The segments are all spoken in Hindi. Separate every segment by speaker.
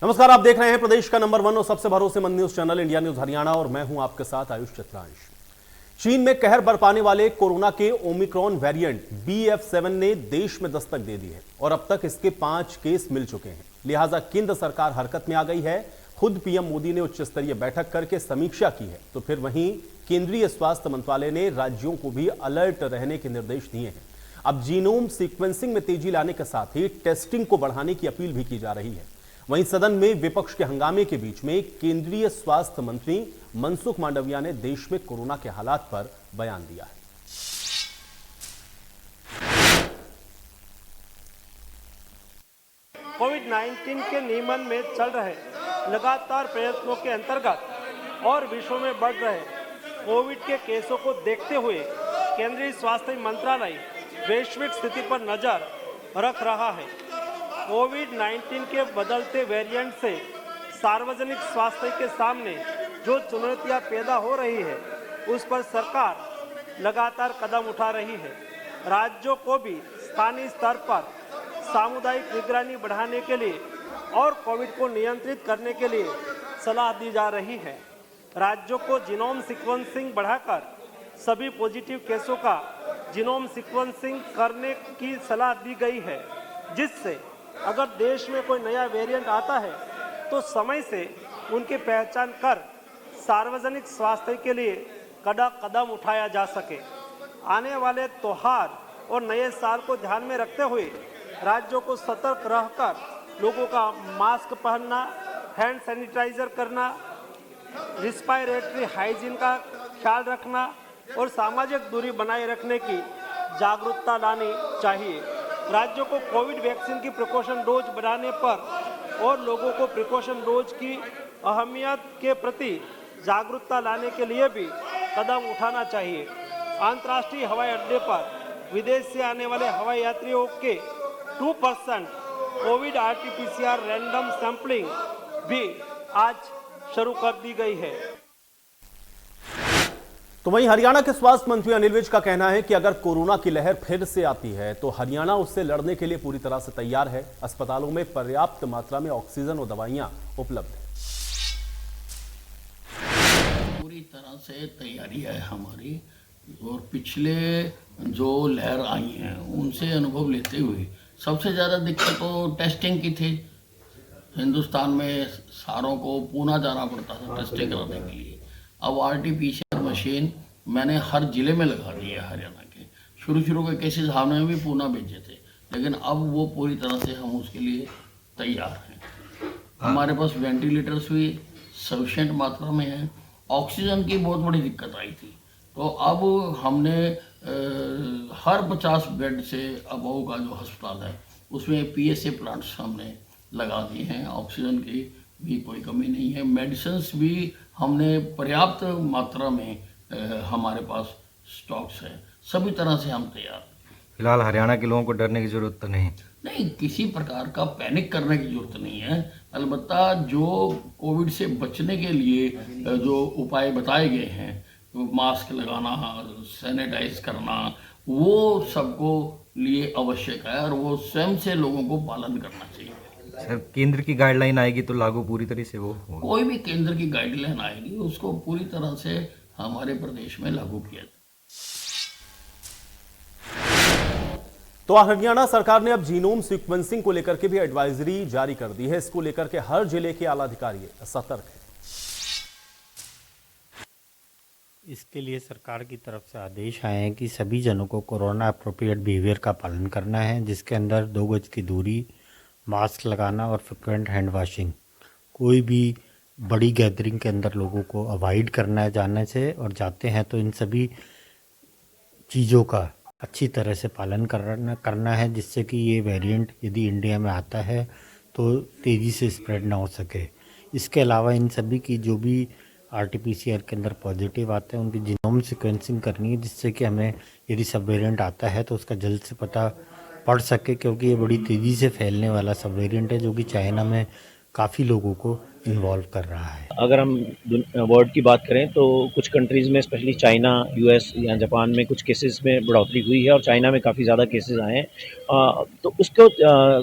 Speaker 1: नमस्कार, आप देख रहे हैं प्रदेश का नंबर 1 और सबसे भरोसेमंद news channel India news Haryana और मैं हूं आपके साथ आयुष चित्रांश। चीन में कहर बरपाने वाले कोरोना के ओमिक्रॉन वेरिएंट BF7 ने देश में दस्तक दे दी है और अब तक इसके 5 केस मिल चुके हैं। लिहाजा केंद्र सरकार हरकत में आ गई है। खुद पीएम मोदी ने उच्च स्तरीय बैठक करके समीक्षा की है, तो फिर वहीं केंद्रीय स्वास्थ्य मंत्रालय ने राज्यों को भी अलर्ट रहने के निर्देश दिए हैं। अब जीनोम सीक्वेंसिंग में तेजी लाने के साथ ही टेस्टिंग को बढ़ाने की अपील भी की जा रही है। वहीं सदन में विपक्ष के हंगामे के बीच में केंद्रीय स्वास्थ्य मंत्री मनसुख मांडविया ने देश में कोरोना के हालात पर बयान दिया है।
Speaker 2: कोविड-19 के नियमन में चल रहे लगातार प्रयत्नों के अंतर्गत और विश्व में बढ़ रहे कोविड के केसों को देखते हुए केंद्रीय स्वास्थ्य मंत्रालय वैश्विक स्थिति पर नजर रख रहा है। कोविड-19 के बदलते वेरिएंट से सार्वजनिक स्वास्थ्य के सामने जो चुनौतियां पैदा हो रही है, उस पर सरकार लगातार कदम उठा रही है। राज्यों को भी स्थानीय स्तर पर सामुदायिक निगरानी बढ़ाने के लिए और कोविड को नियंत्रित करने के लिए सलाह दी जा रही है। राज्यों को जीनोम सीक्वेंसिंग बढ़ाकर सभी पॉजिटिव केसों का जीनोम सीक्वेंसिंग करने की सलाह दी गई है, जिससे अगर देश में कोई नया वेरिएंट आता है तो समय से उनकी पहचान कर सार्वजनिक स्वास्थ्य के लिए कदम उठाया जा सके। आने वाले त्योहार और नए साल को ध्यान में रखते हुए राज्यों को सतर्क रहकर लोगों का मास्क पहनना, हैंड सैनिटाइजर करना, रिस्पायरेटरी हाइजीन का ख्याल रखना और सामाजिक दूरी बनाए रखने की जागरूकता लानी चाहिए। राज्यों को कोविड वैक्सीन की प्रिकॉशन डोज बढ़ाने पर और लोगों को प्रिकॉशन डोज की अहमियत के प्रति जागरूकता लाने के लिए भी कदम उठाना चाहिए। अंतर्राष्ट्रीय हवाई अड्डे पर विदेश से आने वाले हवाई यात्रियों के 2% कोविड RT-PCR रैंडम सैंपलिंग भी आज शुरू कर दी गई है।
Speaker 1: तो वहीं हरियाणा के स्वास्थ्य मंत्री अनिल विज का कहना है कि अगर कोरोना की लहर फिर से आती है तो हरियाणा उससे लड़ने के लिए पूरी तरह से तैयार है। अस्पतालों में पर्याप्त मात्रा में ऑक्सीजन और दवाइयां उपलब्ध है।
Speaker 3: पूरी तरह से तैयारी है हमारी और पिछले जो लहर आई हैं उनसे अनुभव लेते हुए सबसे ज़्यादा दिक्कत तो टेस्टिंग की थी। हिंदुस्तान में सारों को पुणे जाना पड़ता था टेस्टिंग कराने के लिए। अब RT-PCR मशीन मैंने हर ज़िले में लगा दी है हरियाणा के। शुरू के केसेस हमने भी पुणे भेजे थे, लेकिन अब वो पूरी तरह से हम उसके लिए तैयार हैं। हमारे पास वेंटिलेटर्स भी सफिशेंट मात्रा में हैं। ऑक्सीजन की बहुत बड़ी दिक्कत आई थी, तो अब हमने हर 50 बेड से अबव का जो अस्पताल है उसमें PSA प्लांट्स हमने लगा दिए हैं। ऑक्सीजन की भी कोई कमी नहीं है। मेडिसिन्स भी हमने पर्याप्त मात्रा में हमारे पास स्टॉक्स है। सभी तरह से हम तैयार।
Speaker 4: फिलहाल हरियाणा के लोगों को डरने की जरूरत तो नहीं,
Speaker 3: किसी प्रकार का पैनिक करने की जरूरत नहीं है। अलबत्ता जो कोविड से बचने के लिए जो उपाय बताए गए हैं, तो मास्क लगाना, सैनिटाइज करना, वो सबको लिए आवश्यक है और वो स्वयं से लोगों को पालन करना चाहिए।
Speaker 4: सर, केंद्र की गाइडलाइन आएगी तो लागू पूरी तरह से वो होगा।
Speaker 3: कोई भी केंद्र की गाइडलाइन आएगी उसको पूरी तरह से हमारे प्रदेश में लागू किया जाए।
Speaker 1: तो हरियाणा सरकार ने अब जीनोम सीक्वेंसिंग को लेकर के भी एडवाइजरी जारी कर दी है। इसको लेकर के हर जिले के आला अधिकारी सतर्क है।
Speaker 5: इसके लिए सरकार की तरफ से आदेश आए हैं कि सभी जनों को कोरोना अप्रोप्रिएट बिहेवियर का पालन करना है, जिसके अंदर 2 गज की दूरी, मास्क लगाना और फ्रिक्वेंट हैंड वॉशिंग। कोई भी बड़ी गैदरिंग के अंदर लोगों को अवॉइड करना है जाने से, और जाते हैं तो इन सभी चीज़ों का अच्छी तरह से पालन करना है, जिससे कि ये वेरिएंट यदि इंडिया में आता है तो तेज़ी से स्प्रेड ना हो सके। इसके अलावा इन सभी की जो भी RT-PCR के अंदर पॉजिटिव आते हैं उनकी जीनोम सीक्वेंसिंग करनी है, जिससे कि हमें यदि सब वेरिएंट आता है तो उसका जल्द से पता पड़ सके, क्योंकि ये बड़ी तेज़ी से फैलने वाला सब वेरिएंट है जो कि चाइना में काफ़ी लोगों को इन्वॉल्व कर रहा है।
Speaker 6: अगर हम वर्ल्ड की बात करें तो कुछ कंट्रीज़ में स्पेशली चाइना, यूएस या जापान में कुछ केसेस में बढ़ोतरी हुई है और चाइना में काफ़ी ज़्यादा केसेस आए हैं। तो उसको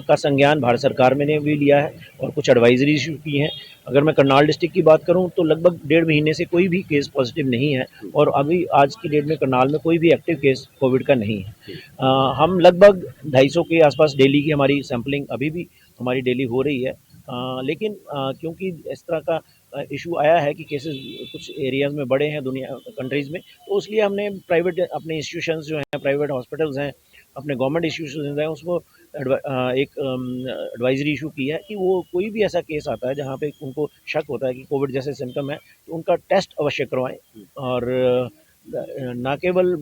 Speaker 6: का संज्ञान भारत सरकार में ने भी लिया है और कुछ एडवाइजरी इशू की हैं। अगर मैं करनाल डिस्ट्रिक्ट की बात करूं तो लगभग 1.5 महीने से कोई भी केस पॉजिटिव नहीं है और अभी आज की डेट में करनाल में कोई भी एक्टिव केस कोविड का नहीं है। हम लगभग 250 के आसपास डेली की हमारी सैम्पलिंग अभी भी हमारी डेली हो रही है। लेकिन क्योंकि इस तरह का इशू आया है कि केसेस कुछ एरियाज़ में बढ़े हैं दुनिया कंट्रीज़ में, तो इसलिए हमने प्राइवेट अपने इंस्टीट्यूशंस जो हैं, प्राइवेट हॉस्पिटल्स हैं, अपने गवर्नमेंट इंस्टीट्यूशंस हैं, उसको एक एडवाइजरी इशू की है कि वो कोई भी ऐसा केस आता है जहाँ पे उनको शक होता है कि कोविड जैसे सिम्टम है तो उनका टेस्ट अवश्य करवाएं। और ना केवल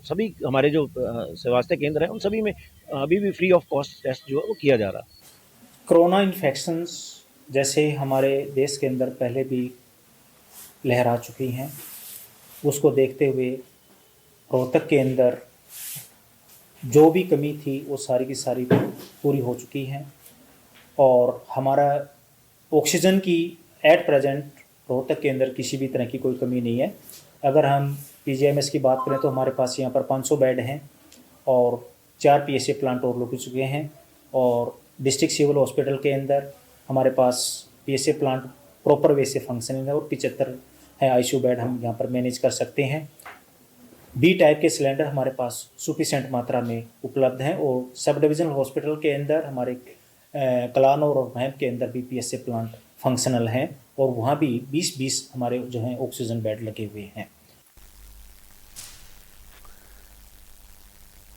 Speaker 6: सभी हमारे जो स्वास्थ्य केंद्र हैं उन सभी में अभी भी फ्री ऑफ कॉस्ट टेस्ट जो है वो किया जा रहा है।
Speaker 7: कोरोना इन्फेक्शंस जैसे हमारे देश के अंदर पहले भी लहरा चुकी हैं, उसको देखते हुए रोहतक के अंदर जो भी कमी थी वो सारी की सारी पूरी हो चुकी हैं और हमारा ऑक्सीजन की एट प्रेजेंट रोहतक के अंदर किसी भी तरह की कोई कमी नहीं है। अगर हम पीजीआईएमएस की बात करें तो हमारे पास यहाँ पर 500 बेड हैं और 4 पीएसए प्लांट और लग चुके हैं और डिस्ट्रिक्ट सिविल हॉस्पिटल के अंदर हमारे पास पीएसए प्लांट प्रॉपर वे से फंक्शनिंग है और 75 है आईसीयू बेड हम यहाँ पर मैनेज कर सकते हैं। बी टाइप के सिलेंडर हमारे पास सफिशेंट मात्रा में उपलब्ध हैं और सब डिविजनल हॉस्पिटल के अंदर हमारे कलानौर और महम के अंदर भी पीएसए प्लांट फंक्शनल हैं और वहाँ भी 20-20 हमारे जो हैं ऑक्सीजन बेड लगे हुए हैं।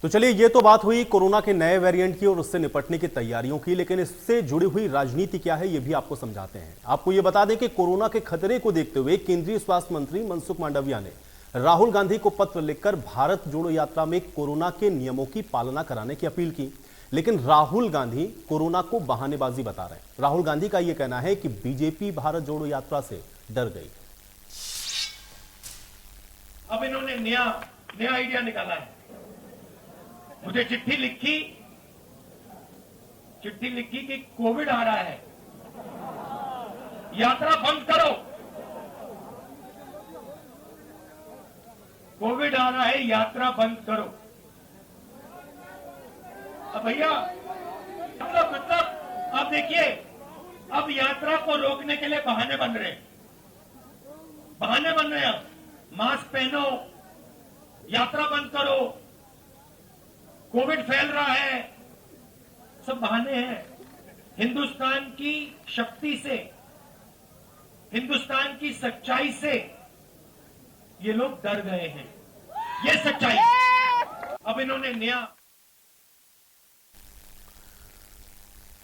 Speaker 1: तो चलिए, ये तो बात हुई कोरोना के नए वेरिएंट की और उससे निपटने की तैयारियों की, लेकिन इससे जुड़ी हुई राजनीति क्या है ये भी आपको समझाते हैं। आपको ये बता दें कि कोरोना के खतरे को देखते हुए केंद्रीय स्वास्थ्य मंत्री मनसुख मांडविया ने राहुल गांधी को पत्र लिखकर भारत जोड़ो यात्रा में कोरोना के नियमों की पालना कराने की अपील की, लेकिन राहुल गांधी कोरोना को बहानेबाजी बता रहे हैं। राहुल गांधी का यह कहना है कि बीजेपी भारत जोड़ो यात्रा से डर गई।
Speaker 8: अब इन्होंने नया आइडिया निकाला है। मुझे चिट्ठी लिखी कि कोविड आ रहा है, यात्रा बंद करो। कोविड आ रहा है, यात्रा बंद करो। अब भैया मतलब अब देखिए, अब यात्रा को रोकने के लिए बहाने बन रहे हैं। मास्क पहनो, यात्रा बंद करो, कोविड फैल रहा है, सब बहाने हैं। हिंदुस्तान की शक्ति से, हिंदुस्तान की सच्चाई से ये लोग डर गए हैं। ये सच्चाई। अब इन्होंने नया।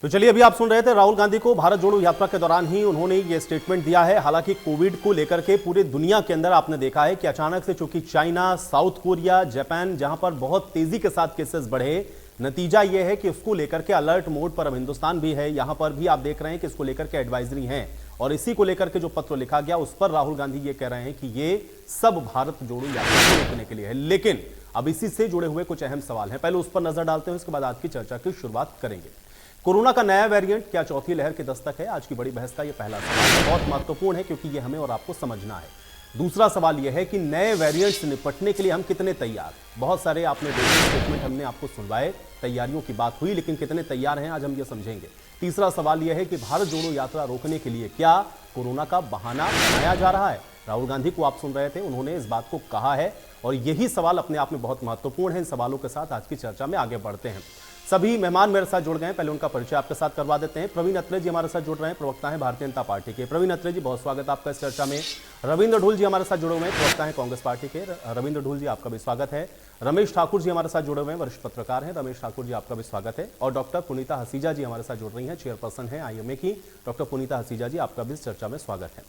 Speaker 1: तो चलिए, अभी आप सुन रहे थे राहुल गांधी को भारत जोड़ो यात्रा के दौरान ही उन्होंने ये स्टेटमेंट दिया है। हालांकि कोविड को लेकर के पूरे दुनिया के अंदर आपने देखा है कि अचानक से चूंकि चाइना, साउथ कोरिया, जापान जहां पर बहुत तेजी के साथ केसेस बढ़े, नतीजा यह है कि उसको लेकर के अलर्ट मोड पर अब हिंदुस्तान भी है। यहां पर भी आप देख रहे हैं कि इसको लेकर के एडवाइजरी है और इसी को लेकर के जो पत्र लिखा गया उस पर राहुल गांधी ये कह रहे हैं कि ये सब भारत जोड़ो यात्रा को रोकने के लिए है। लेकिन अब इसी से जुड़े हुए कुछ अहम सवाल हैं, पहले उस पर नजर डालते हैं, उसके बाद आज की चर्चा की शुरुआत करेंगे। कोरोना का नया वेरिएंट क्या चौथी लहर की दस्तक है? आज की बड़ी बहस का यह पहला सवाल बहुत महत्वपूर्ण है क्योंकि यह हमें और आपको समझना है। दूसरा सवाल यह है कि नए वेरिएंट से निपटने के लिए हम कितने तैयार। बहुत सारे आपने देखे स्टेटमेंट हमने आपको सुनवाए, तैयारियों की बात हुई, लेकिन कितने तैयार हैं आज हम ये समझेंगे। तीसरा सवाल यह है कि भारत जोड़ो यात्रा रोकने के लिए क्या कोरोना का बहाना बनाया जा रहा है? राहुल गांधी को आप सुन रहे थे, उन्होंने इस बात को कहा है और यही सवाल अपने आप में बहुत महत्वपूर्ण है। इन सवालों के साथ आज की चर्चा में आगे बढ़ते हैं। सभी मेहमान मेरे साथ जुड़ गए हैं, पहले उनका परिचय आपके साथ करवा देते हैं। प्रवीण अत्रे जी हमारे साथ जुड़ रहे हैं, प्रवक्ता हैं भारतीय जनता पार्टी के। प्रवीण अत्रे जी, बहुत स्वागत आपका इस चर्चा में। रविंद्र ढूल जी हमारे साथ जुड़े हुए हैं, प्रवक्ता हैं कांग्रेस पार्टी के। रविंद्र ढूल जी, आपका भी स्वागत है। रमेश ठाकुर जी हमारे साथ जुड़े हुए हैं, वरिष्ठ पत्रकार हैं। रमेश ठाकुर जी, आपका भी स्वागत है। और डॉक्टर पुनीता हसीजा जी हमारे साथ जुड़ रही हैं, चेयरपर्सन है IMA की। डॉक्टर पुनीता हसीजा जी, आपका भी इस चर्चा में स्वागत है।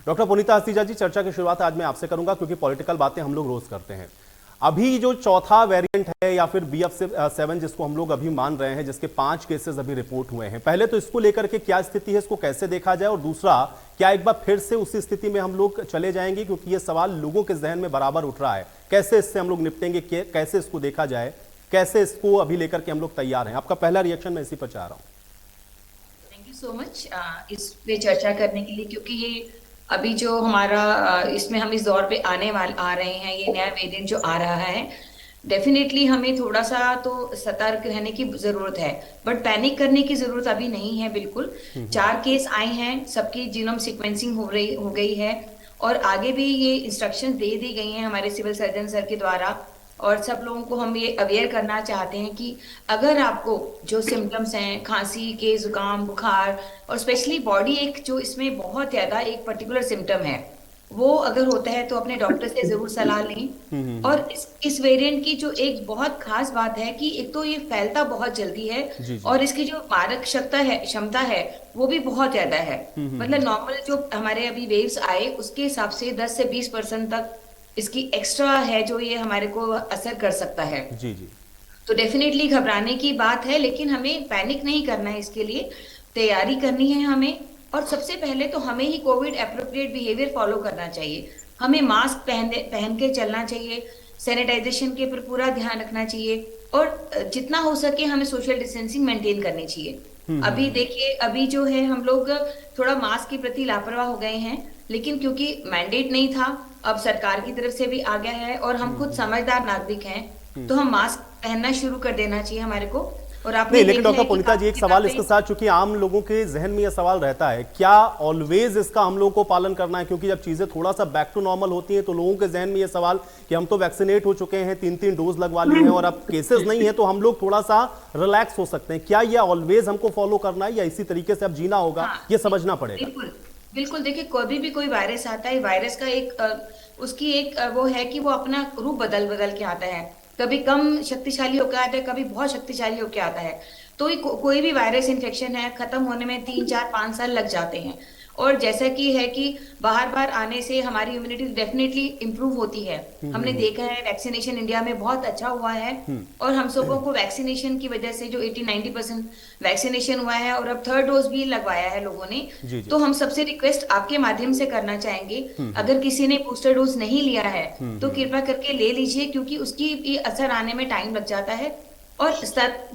Speaker 1: डॉक्टर पुनीता हसीजा जी, चर्चा की शुरुआत आज मैं आपसे करूंगा क्योंकि पॉलिटिकल बातें हम लोग रोज करते हैं। अभी जो चौथा वेरिएंट है या फिर BF7 जिसको हम लोग अभी मान रहे हैं, जिसके 5 केसेस अभी रिपोर्ट हुए हैं, पहले तो इसको लेकर के क्या स्थिति है, इसको कैसे देखा जाए? और दूसरा, क्या एक बार फिर से उसी स्थिति में हम लोग चले जाएंगे? क्योंकि ये सवाल लोगों के जहन में बराबर उठ रहा है, कैसे इससे हम लोग निपटेंगे, कैसे इसको देखा जाए, कैसे इसको अभी लेकर के हम लोग तैयार हैं? आपका पहला रिएक्शन मैं इसी पर चाह रहा हूं।
Speaker 9: थैंक यू सो मच इस पे चर्चा करने के लिए, क्योंकि ये अभी जो हमारा इसमें हम इस दौर पे आ रहे हैं, ये नया वेरिएंट जो आ रहा है, डेफिनेटली हमें थोड़ा सा तो सतर्क रहने की जरूरत है, बट पैनिक करने की जरूरत अभी नहीं है बिल्कुल। 4 केस आए हैं, सबकी जीनोम सीक्वेंसिंग हो गई है, और आगे भी ये इंस्ट्रक्शंस दे दी गई हैं हमारे सिविल सर्जन सर के द्वारा। और सब लोगों को हम ये अवेयर करना चाहते हैं कि अगर आपको जो सिम्टम्स हैं, खांसी के, जुकाम, बुखार, और स्पेशली बॉडी एक जो इसमें बहुत ज्यादा एक पर्टिकुलर सिम्टम है, वो अगर होता है तो अपने डॉक्टर से जरूर सलाह लें। और इस वेरिएंट की जो एक बहुत खास बात है कि एक तो ये फैलता बहुत जल्दी है, और इसकी जो मारक क्षमता है वो भी बहुत ज्यादा है। मतलब नॉर्मल जो हमारे अभी वेव्स आए उसके हिसाब से 10 से 20% तक इसकी एक्स्ट्रा है जो ये हमारे को असर कर सकता है।
Speaker 1: जी जी।
Speaker 9: तो डेफिनेटली घबराने की बात है, लेकिन हमें पैनिक नहीं करना है, इसके लिए तैयारी करनी है हमें। और सबसे पहले तो हमें ही कोविड एप्रोप्रिएट बिहेवियर फॉलो करना चाहिए। हमें मास्क पहन के चलना चाहिए, सैनिटाइजेशन के पर पूरा ध्यान रखना चाहिए, और जितना हो सके हमें सोशल डिस्टेंसिंग मेंटेन करनी चाहिए। अभी देखिए, अभी जो है हम लोग थोड़ा मास्क के प्रति लापरवाह हो गए हैं, लेकिन क्योंकि मैंडेट नहीं था, अब सरकार की तरफ से भी आ गया है, और हम खुद समझदार नागरिक हैं, तो हम मास्क पहनना शुरू कर देना चाहिए हमारे को। और आपने
Speaker 1: नहीं, लेकिन
Speaker 9: देखा
Speaker 1: डॉक्टर
Speaker 9: है
Speaker 1: पुनीता
Speaker 9: कि
Speaker 1: जी, एक सवाल इसके साथ, चूंकि आम लोगों के जहन में यह सवाल रहता है, क्या ऑलवेज इसका हम लोगों को पालन करना है? क्योंकि जब चीजें थोड़ा सा बैक टू नॉर्मल होती हैं तो लोगों के जहन में यह सवाल कि हम तो वैक्सीनेट हो चुके हैं, 3-3 डोज लगवा लिए हैं, और अब केसेस नहीं है तो हम लोग थोड़ा सा रिलैक्स हो सकते हैं। क्या यह ऑलवेज हमको फॉलो करना है, या इसी तरीके से अब जीना होगा? ये समझना पड़ेगा।
Speaker 9: बिल्कुल बिल्कुल। देखिए, कोई भी कोई वायरस आता है, वायरस का एक उसकी एक वो है कि वो अपना रूप बदल के आता है, कभी कम शक्तिशाली होकर आता है, कभी बहुत शक्तिशाली होकर आता है। तो कोई भी वायरस इन्फेक्शन है, खत्म होने में 3, 4, 5 साल लग जाते हैं। और जैसा कि है कि बाहर आने से हमारी इम्यूनिटी डेफिनेटली इंप्रूव होती है। हमने देखा है वैक्सीनेशन इंडिया में बहुत अच्छा हुआ है, और हम सबों को वैक्सीनेशन की वजह से जो 80-90% वैक्सीनेशन हुआ है, और अब 3rd डोज भी लगवाया है लोगों ने। तो हम सबसे रिक्वेस्ट आपके माध्यम से करना चाहेंगे, अगर किसी ने बूस्टर डोज नहीं लिया है तो कृपया करके ले लीजिए, क्योंकि उसकी असर आने में टाइम लग जाता है। और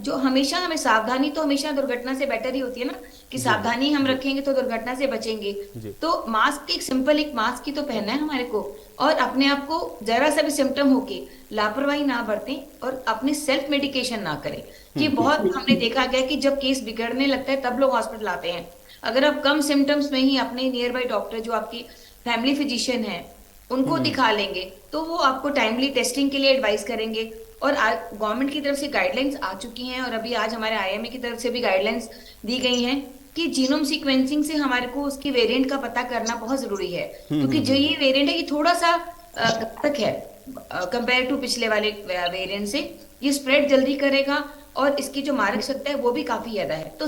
Speaker 9: जो हमेशा हमें सावधानी तो हमेशा दुर्घटना से बेटर ही होती है ना, कि सावधानी हम रखेंगे तो दुर्घटना से बचेंगे। तो मास्क, एक सिंपल एक मास्क ही तो पहनना है हमारे को, और अपने आप को जरा सा भी सिम्टम होके लापरवाही ना बरतें, और अपने सेल्फ मेडिकेशन ना करें। कि बहुत हमने देखा गया कि जब केस बिगड़ने लगता है तब लोग हॉस्पिटल आते हैं। अगर आप कम सिम्टम्स में ही अपने नियर बाई डॉक्टर, जो आपकी फैमिली फिजिशियन है, उनको दिखा लेंगे, तो वो आपको टाइमली टेस्टिंग के लिए एडवाइस करेंगे। और गवर्नमेंट की तरफ से गाइडलाइंस आ चुकी हैं, और अभी आज हमारे IIMA की तरफ से भी गाइडलाइंस दी गई हैं कि जीनोम सीक्वेंसिंग से हमारे को उसकी वेरिएंट का पता करना बहुत जरूरी है, क्योंकि जो ये वेरिएंट है ये थोड़ा सा घातक है कंपेयर टू पिछले वाले वेरिएंट से। ये स्प्रेड जल्दी करेगा, और इसकी जो मारक शक्ति है वो भी काफी ज्यादा है। तो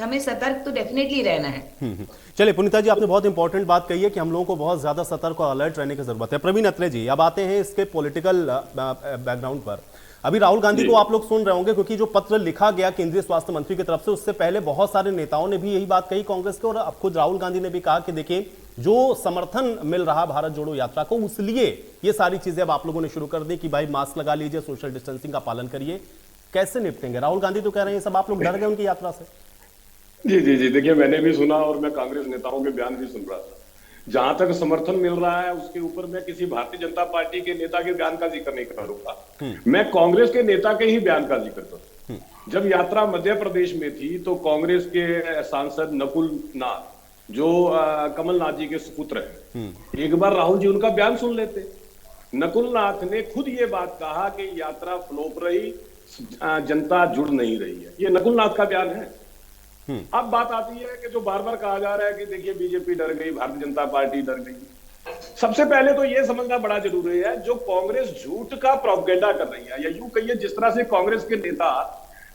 Speaker 9: हमें सतर्क तो डेफिनेटली रहना है।
Speaker 1: चलिए पुनीता जी, आपने बहुत इंपॉर्टेंट बात कही है कि हम लोगों को बहुत ज्यादा सतर्क और अलर्ट रहने की जरूरत है। प्रवीण अत्रे जी, अब आते हैं इसके पॉलिटिकल बैकग्राउंड पर। अभी राहुल गांधी को आप लोग सुन रहे होंगे, क्योंकि जो पत्र लिखा गया केंद्रीय स्वास्थ्य मंत्री की तरफ से, उससे पहले बहुत सारे नेताओं ने भी यही बात कही कांग्रेस के, और अब खुद राहुल गांधी ने भी कहा कि देखिए, जो समर्थन मिल रहा भारत जोड़ो यात्रा को, उसलिए ये सारी चीजें अब आप लोगों ने शुरू कर दी कि भाई मास्क लगा लीजिए, सोशल डिस्टेंसिंग का पालन करिए। कैसे निपटेंगे? राहुल गांधी तो कह रहे हैं सब आप लोग डर गए उनकी यात्रा से।
Speaker 10: जी जी जी, देखिए, मैंने भी सुना, और मैं कांग्रेस नेताओं के बयान भी सुन रहा था। जहां तक समर्थन मिल रहा है उसके ऊपर मैं किसी भारतीय जनता पार्टी के नेता के बयान का जिक्र नहीं करूंगा, मैं कांग्रेस के नेता के ही बयान का जिक्र करूंगा। जब यात्रा मध्य प्रदेश में थी तो कांग्रेस के सांसद नकुल नाथ, जो कमलनाथ जी के सुपुत्र हैं, एक बार राहुल जी उनका बयान सुन लेते। नकुल नाथ ने खुद ये बात कहा कि यात्रा फ्लॉप रही, जनता जुड़ नहीं रही है। ये नकुल नाथ का बयान है। अब बात आती है कि जो बार बार कहा जा रहा है कि देखिए बीजेपी डर गई, भारतीय जनता पार्टी डर गई। सबसे पहले तो यह समझना बड़ा जरूरी है, जो कांग्रेस झूठ का प्रोपेगेंडा कर रही है, या यूं कहिए जिस तरह से कांग्रेस के नेता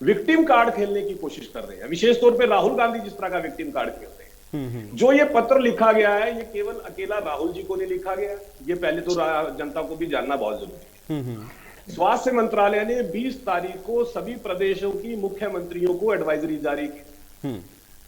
Speaker 10: विक्टिम कार्ड खेलने की कोशिश कर रहे हैं, विशेष तौर पे राहुल गांधी जिस तरह का विक्टिम कार्ड खेल रहे हैं। जो ये पत्र लिखा गया है, ये केवल अकेला राहुल जी को नहीं लिखा गया, ये पहले तो जनता को भी जानना बहुत जरूरी है। स्वास्थ्य मंत्रालय ने 20 तारीख को सभी प्रदेशों की मुख्यमंत्रियों को एडवाइजरी जारी की।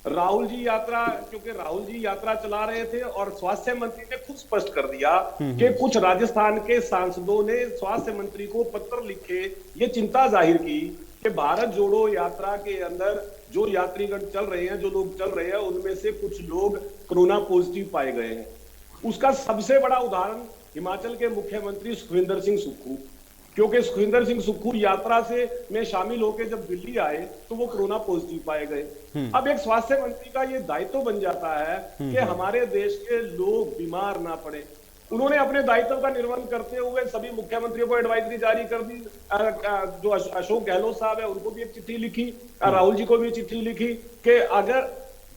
Speaker 10: राहुल जी यात्रा, क्योंकि राहुल जी यात्रा चला रहे थे, और स्वास्थ्य मंत्री ने खुद स्पष्ट कर दिया कि कुछ राजस्थान के सांसदों ने स्वास्थ्य मंत्री को पत्र लिखे ये चिंता जाहिर की कि भारत जोड़ो यात्रा के अंदर जो यात्रीगण चल रहे हैं, जो लोग चल रहे हैं, उनमें से कुछ लोग कोरोना पॉजिटिव पाए गए हैं। उसका सबसे बड़ा उदाहरण हिमाचल के मुख्यमंत्री सुखविंदर सिंह सुक्खू, क्योंकि सुखविंदर सिंह सुक्खू यात्रा में शामिल होकर जब दिल्ली आए तो वो कोरोना पॉजिटिव पाए गए। अब एक स्वास्थ्य मंत्री का ये दायित्व बन जाता है कि हमारे देश के लोग बीमार ना पड़े। उन्होंने अपने दायित्व का निर्वहन करते हुए सभी मुख्यमंत्रियों को एडवाइजरी जारी कर दी। जो अशोक गहलोत साहब है उनको भी एक चिट्ठी लिखी, राहुल जी को भी चिट्ठी लिखी कि अगर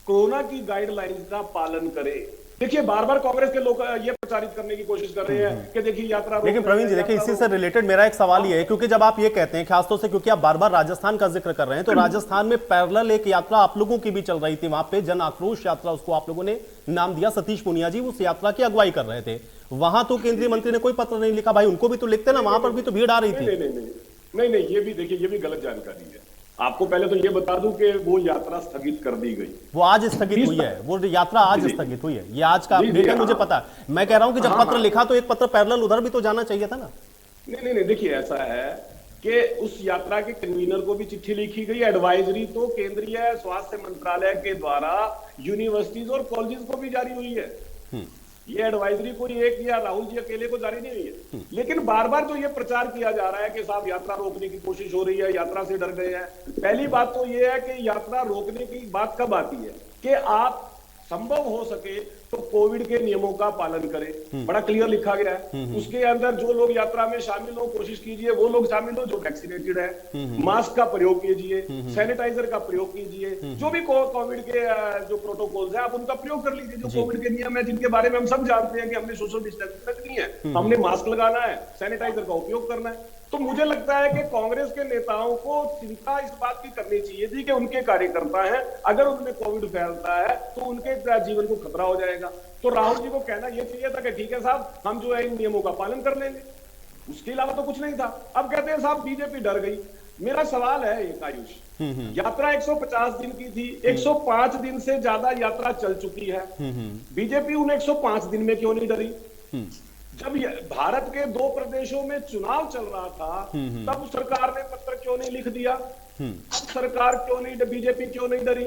Speaker 10: कोरोना की गाइडलाइंस का पालन करें। देखिए बार बार कांग्रेस के लोग ये प्रचारित करने की कोशिश कर रहे हैं कि देखिए यात्रा।
Speaker 1: लेकिन प्रवीण जी देखिए, इसी से रिलेटेड मेरा एक सवाल ये है, क्योंकि जब आप ये कहते हैं, खासतौर से क्योंकि आप बार बार राजस्थान का जिक्र कर रहे हैं, तो राजस्थान में पैरेलल एक यात्रा आप लोगों की भी चल रही थी, वहां पे जन आक्रोश यात्रा उसको आप लोगों ने नाम दिया। सतीश पुनिया जी उस यात्रा की अगुवाई कर रहे थे। वहां तो केंद्रीय मंत्री ने कोई पत्र नहीं लिखा, भाई उनको भी तो लिखते ना, वहां पर भी तो भीड़ आ रही थी।
Speaker 10: नहीं, ये भी देखिए, ये भी गलत जानकारी है। आपको पहले तो ये बता दूं कि वो यात्रा स्थगित कर दी गई।
Speaker 1: वो आज स्थगित हुई है, वो यात्रा आज स्थगित हुई है। ये आज का अपडेट है, मुझे पता है। मैं कह रहा हूं कि जब पत्र लिखा तो एक पत्र पैरेलल उधर भी तो जाना चाहिए था ना।
Speaker 10: नहीं, देखिए ऐसा है कि उस यात्रा के कन्वीनर को भी चिट्ठी लिखी गई। एडवाइजरी तो केंद्रीय स्वास्थ्य मंत्रालय के द्वारा यूनिवर्सिटीज और कॉलेजेस को भी जारी हुई है। ये एडवाइजरी कोई एक या राहुल जी अकेले को जारी नहीं हुई है। लेकिन बार बार जो ये प्रचार किया जा रहा है कि साहब यात्रा रोकने की कोशिश हो रही है, यात्रा से डर गए हैं। पहली बात तो ये है कि यात्रा रोकने की बात कब आती है कि आप संभव हो सके तो कोविड के नियमों का पालन करें। बड़ा क्लियर लिखा गया है उसके अंदर। जो लोग यात्रा में शामिल हो, कोशिश कीजिए वो लोग शामिल हो जो वैक्सीनेटेड है। मास्क का प्रयोग कीजिए, सैनिटाइजर का प्रयोग कीजिए, जो भी कोविड के जो प्रोटोकॉल्स है आप उनका प्रयोग कर लीजिए। जो कोविड के नियम है जिनके बारे में हम सब जानते हैं कि हमने सोशल डिस्टेंसिंग रखनी है, हमने मास्क लगाना है, सैनिटाइजर का उपयोग करना है। तो मुझे लगता है कि कांग्रेस के नेताओं को चिंता इस बात की करनी चाहिए थी कि उनके कार्यकर्ता हैं, अगर उनमें कोविड फैलता है तो उनके जीवन को खतरा हो जाएगा। तो राहुल जी को कहना यह चाहिए था कि ठीक है साहब, हम जो है इन नियमों का पालन कर लेंगे। उसके अलावा तो कुछ नहीं था। अब कहते हैं साहब बीजेपी डर गई। मेरा सवाल है एक, आयुष, यात्रा 150 दिन की थी, 105 दिन से ज्यादा यात्रा चल चुकी है। बीजेपी उन 105 दिन में क्यों नहीं डरी? जब भारत के 2 प्रदेशों में चुनाव चल रहा था तब सरकार ने पत्र क्यों नहीं लिख दिया? सरकार क्यों नहीं, बीजेपी क्यों नहीं डरी?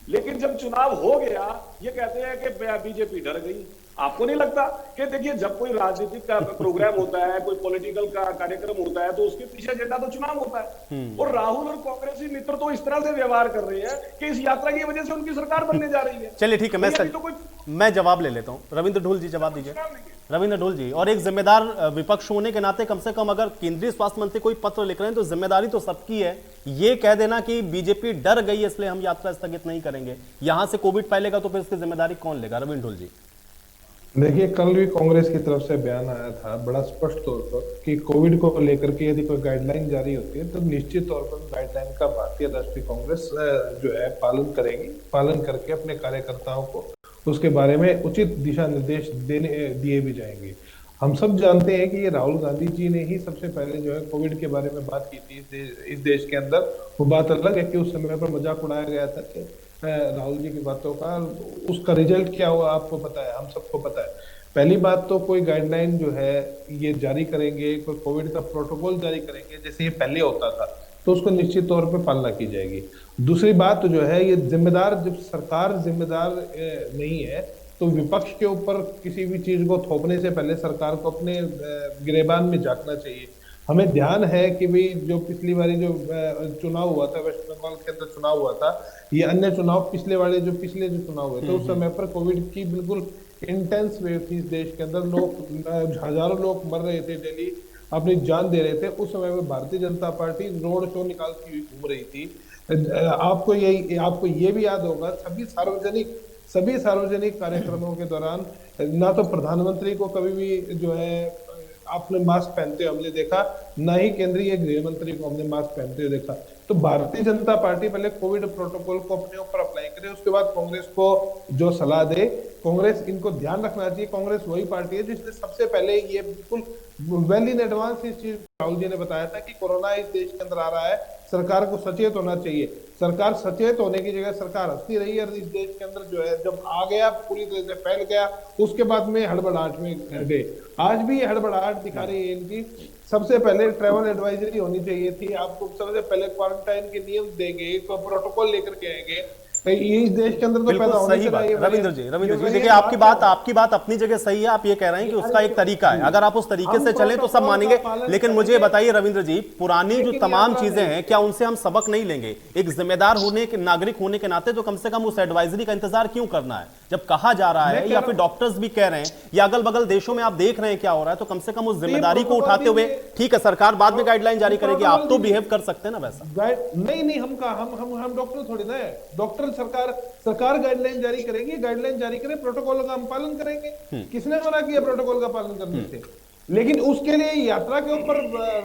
Speaker 10: लेकिन जब चुनाव हो गया ये कहते हैं कि बीजेपी डर गई। आपको नहीं लगता कि देखिए जब कोई राजनीतिक का प्रोग्राम होता है, कोई पॉलिटिकल का कार्यक्रम होता है तो उसके पीछे एजेंडा तो चुनाव होता है। और राहुल और कांग्रेसी मित्र तो इस तरह से व्यवहार कर रहे हैं कि इस यात्रा की वजह से उनकी सरकार बनने जा रही है।
Speaker 1: चलिए ठीक है, मैं जवाब ले लेता हूं। रविंद्र ढोल जी जवाब दीजिए। रविंद्र ढोल जी, और एक जिम्मेदार विपक्ष होने के नाते कम से कम अगर केंद्रीय स्वास्थ्य मंत्री कोई पत्र लिख रहे हैं तो जिम्मेदारी तो सबकी है। ये कह देना कि बीजेपी डर गई इसलिए हम यात्रा स्थगित नहीं करेंगे, यहां से कोविड फैलेगा तो फिर इसकी जिम्मेदारी कौन लेगा? रविंद्र ढोल जी
Speaker 11: देखिए, कल भी कांग्रेस की तरफ से बयान आया था बड़ा स्पष्ट तौर पर कि कोविड को लेकर के यदि कोई गाइडलाइन जारी होती है तो निश्चित तौर पर गाइडलाइन का भारतीय राष्ट्रीय कांग्रेस जो है पालन करेगी। पालन करके अपने कार्यकर्ताओं को उसके बारे में उचित दिशा निर्देश दिए भी जाएंगे। हम सब जानते हैं कि ये राहुल गांधी जी ने ही सबसे पहले जो है कोविड के बारे में बात की थी इस देश के अंदर। वो बात अलग है कि उस समय पर मजाक उड़ाया गया था कि राहुल जी की बातों का, उसका रिजल्ट क्या हुआ आपको पता है, हम सबको पता है। पहली बात तो कोई गाइडलाइन जो है ये जारी करेंगे, कोई कोविड का प्रोटोकॉल जारी करेंगे जैसे ये पहले होता था तो उसको निश्चित तौर पे पालना की जाएगी। दूसरी बात तो जो है ये जिम्मेदार, जब सरकार जिम्मेदार नहीं है तो विपक्ष के ऊपर किसी भी चीज को थोपने से पहले सरकार को अपने गिरेबान में झांकना चाहिए। हमें ध्यान है कि भाई जो पिछली बारी जो चुनाव हुआ था, वेस्ट बंगाल के अंदर चुनाव हुआ था, ये अन्य चुनाव पिछले जो चुनाव हुए थे उस समय पर कोविड की बिल्कुल इंटेंस वेव थी इस देश के अंदर। लोग हजारों लोग मर रहे थे, डेली अपनी जान दे रहे थे। उस समय में Bharatiya Janata party road show निकालती हुई घूम रही थी। आपको ये भी याद होगा सभी सार्वजनिक कार्यक्रमों के दौरान ना तो प्रधानमंत्री को कभी भी जो है आपने मास्क पहनते हुए हमने देखा, ना ही केंद्रीय गृह मंत्री को हमने मास्क पहनते हुए देखा। तो भारतीय जनता पार्टी पहले कोविड प्रोटोकॉल को अपने ऊपर अप्लाई करे, उसके बाद कांग्रेस को जो सलाह दे। कांग्रेस इनको ध्यान रखना चाहिए, कांग्रेस वही पार्टी है जिसने सबसे पहले ये बिल्कुल वेल इन एडवांस इस चीज राहुल जी ने बताया था कि कोरोना इस देश के अंदर आ रहा है, सरकार को सचेत होना चाहिए। सरकार सचेत होने की जगह सरकार हंसती रही है। इस देश के अंदर जो है जब आ गया पूरी तरह से फैल गया उसके बाद में हड़बड़ाहट में गए। आज भी हड़बड़ाहट दिखा रही है इनकी। सबसे पहले ट्रैवल एडवाइजरी होनी चाहिए थी, आपको सबसे पहले क्वारंटाइन के नियम देंगे, प्रोटोकॉल लेकर के आएंगे। ये इस देश के अंदर तो पैदा होने
Speaker 1: सही बात रविंद्र जी देखिए आपकी बात अपनी जगह सही है। आप ये कह रहे हैं कि उसका एक तरीका है, अगर आप उस तरीके से चलें तो सब मानेंगे। लेकिन मुझे बताइए रविंद्र जी, पुरानी जो तमाम चीजें हैं क्या उनसे हम सबक नहीं लेंगे? एक जिम्मेदार नागरिक होने के नाते तो कम से कम उस एडवाइजरी का इंतजार क्यों करना है? जब कहा जा रहा है या फिर डॉक्टर्स भी कह रहे हैं या अगल बगल देशों में आप देख रहे हैं क्या हो रहा है, तो कम से कम उस जिम्मेदारी को उठाते हुए, ठीक है सरकार बाद में गाइडलाइन जारी करेगी, आप तो बिहेव कर सकते हैं ना वैसा।
Speaker 11: नहीं हम डॉक्टर थोड़ी ना है, डॉक्टर सरकार गाइडलाइन जारी करेगी, गाइडलाइन जारी करे, प्रोटोकॉल का हम पालन करेंगे। किसने मना किया प्रोटोकॉल का पालन करने से? लेकिन उसके लिए यात्रा के ऊपर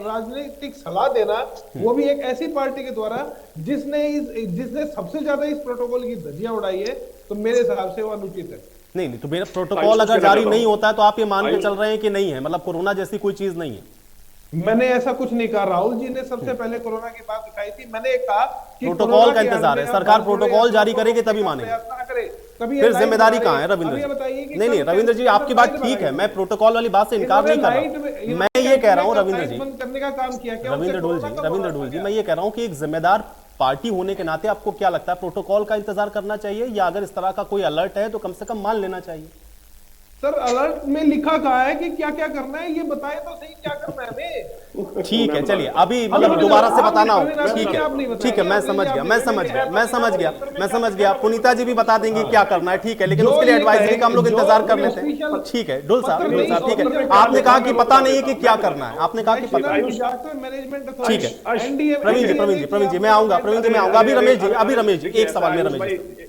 Speaker 11: राजनीतिक सलाह देना, वो भी एक ऐसी पार्टी के द्वारा जिसने सबसे ज्यादा इस प्रोटोकॉल की धज्जियां उड़ाई है, तो मेरे हिसाब से वो अनुचित है।
Speaker 1: नहीं तो मेरा प्रोटोकॉल अगर जारी नहीं होता है तो आप ये मान के चल रहे हैं कि नहीं है, मतलब कोरोना जैसी कोई चीज नहीं है?
Speaker 11: मैंने ऐसा कुछ नहीं कहा। राहुल जी ने सबसे पहले कोरोना की बात उठाई थी, मैंने कहा कि
Speaker 1: प्रोटोकॉल का इंतजार है, सरकार प्रोटोकॉल जारी करेगी तभी मानेंगे। फिर जिम्मेदारी कहां है रविंद्र जी? नहीं रविंद्र जी आपकी बात ठीक है, मैं प्रोटोकॉल वाली बात से इनकार नहीं कर रहा। मैं ये कह रहा हूं रविंद्र जी,
Speaker 11: करने का काम किया क्या
Speaker 1: रविंद्र ढोल जी मैं ये कह रहा हूं कि एक जिम्मेदार पार्टी होने के नाते आपको क्या लगता है, प्रोटोकॉल का इंतजार करना चाहिए या अगर इस तरह का कोई अलर्ट है तो कम से कम मान लेना चाहिए?
Speaker 11: सर अलर्ट में लिखा कहा है कि क्या क्या करना है, ये बताए तो सही क्या करना है हमें।
Speaker 1: ठीक है चलिए, अभी मतलब दोबारा से बताना हो, ठीक है मैं समझ गया। पुनीता जी भी बता देंगे क्या करना है, ठीक है, लेकिन उसके लिए एडवाइजरी का हम लोग इंतजार कर लेते हैं। ठीक है ढोल साहब ठीक है, आपने कहा कि पता नहीं है कि क्या करना है, आपने कहा कि पता नहीं। ठीक है प्रवीण जी मैं आऊंगा, अभी रमेश जी एक सवाल में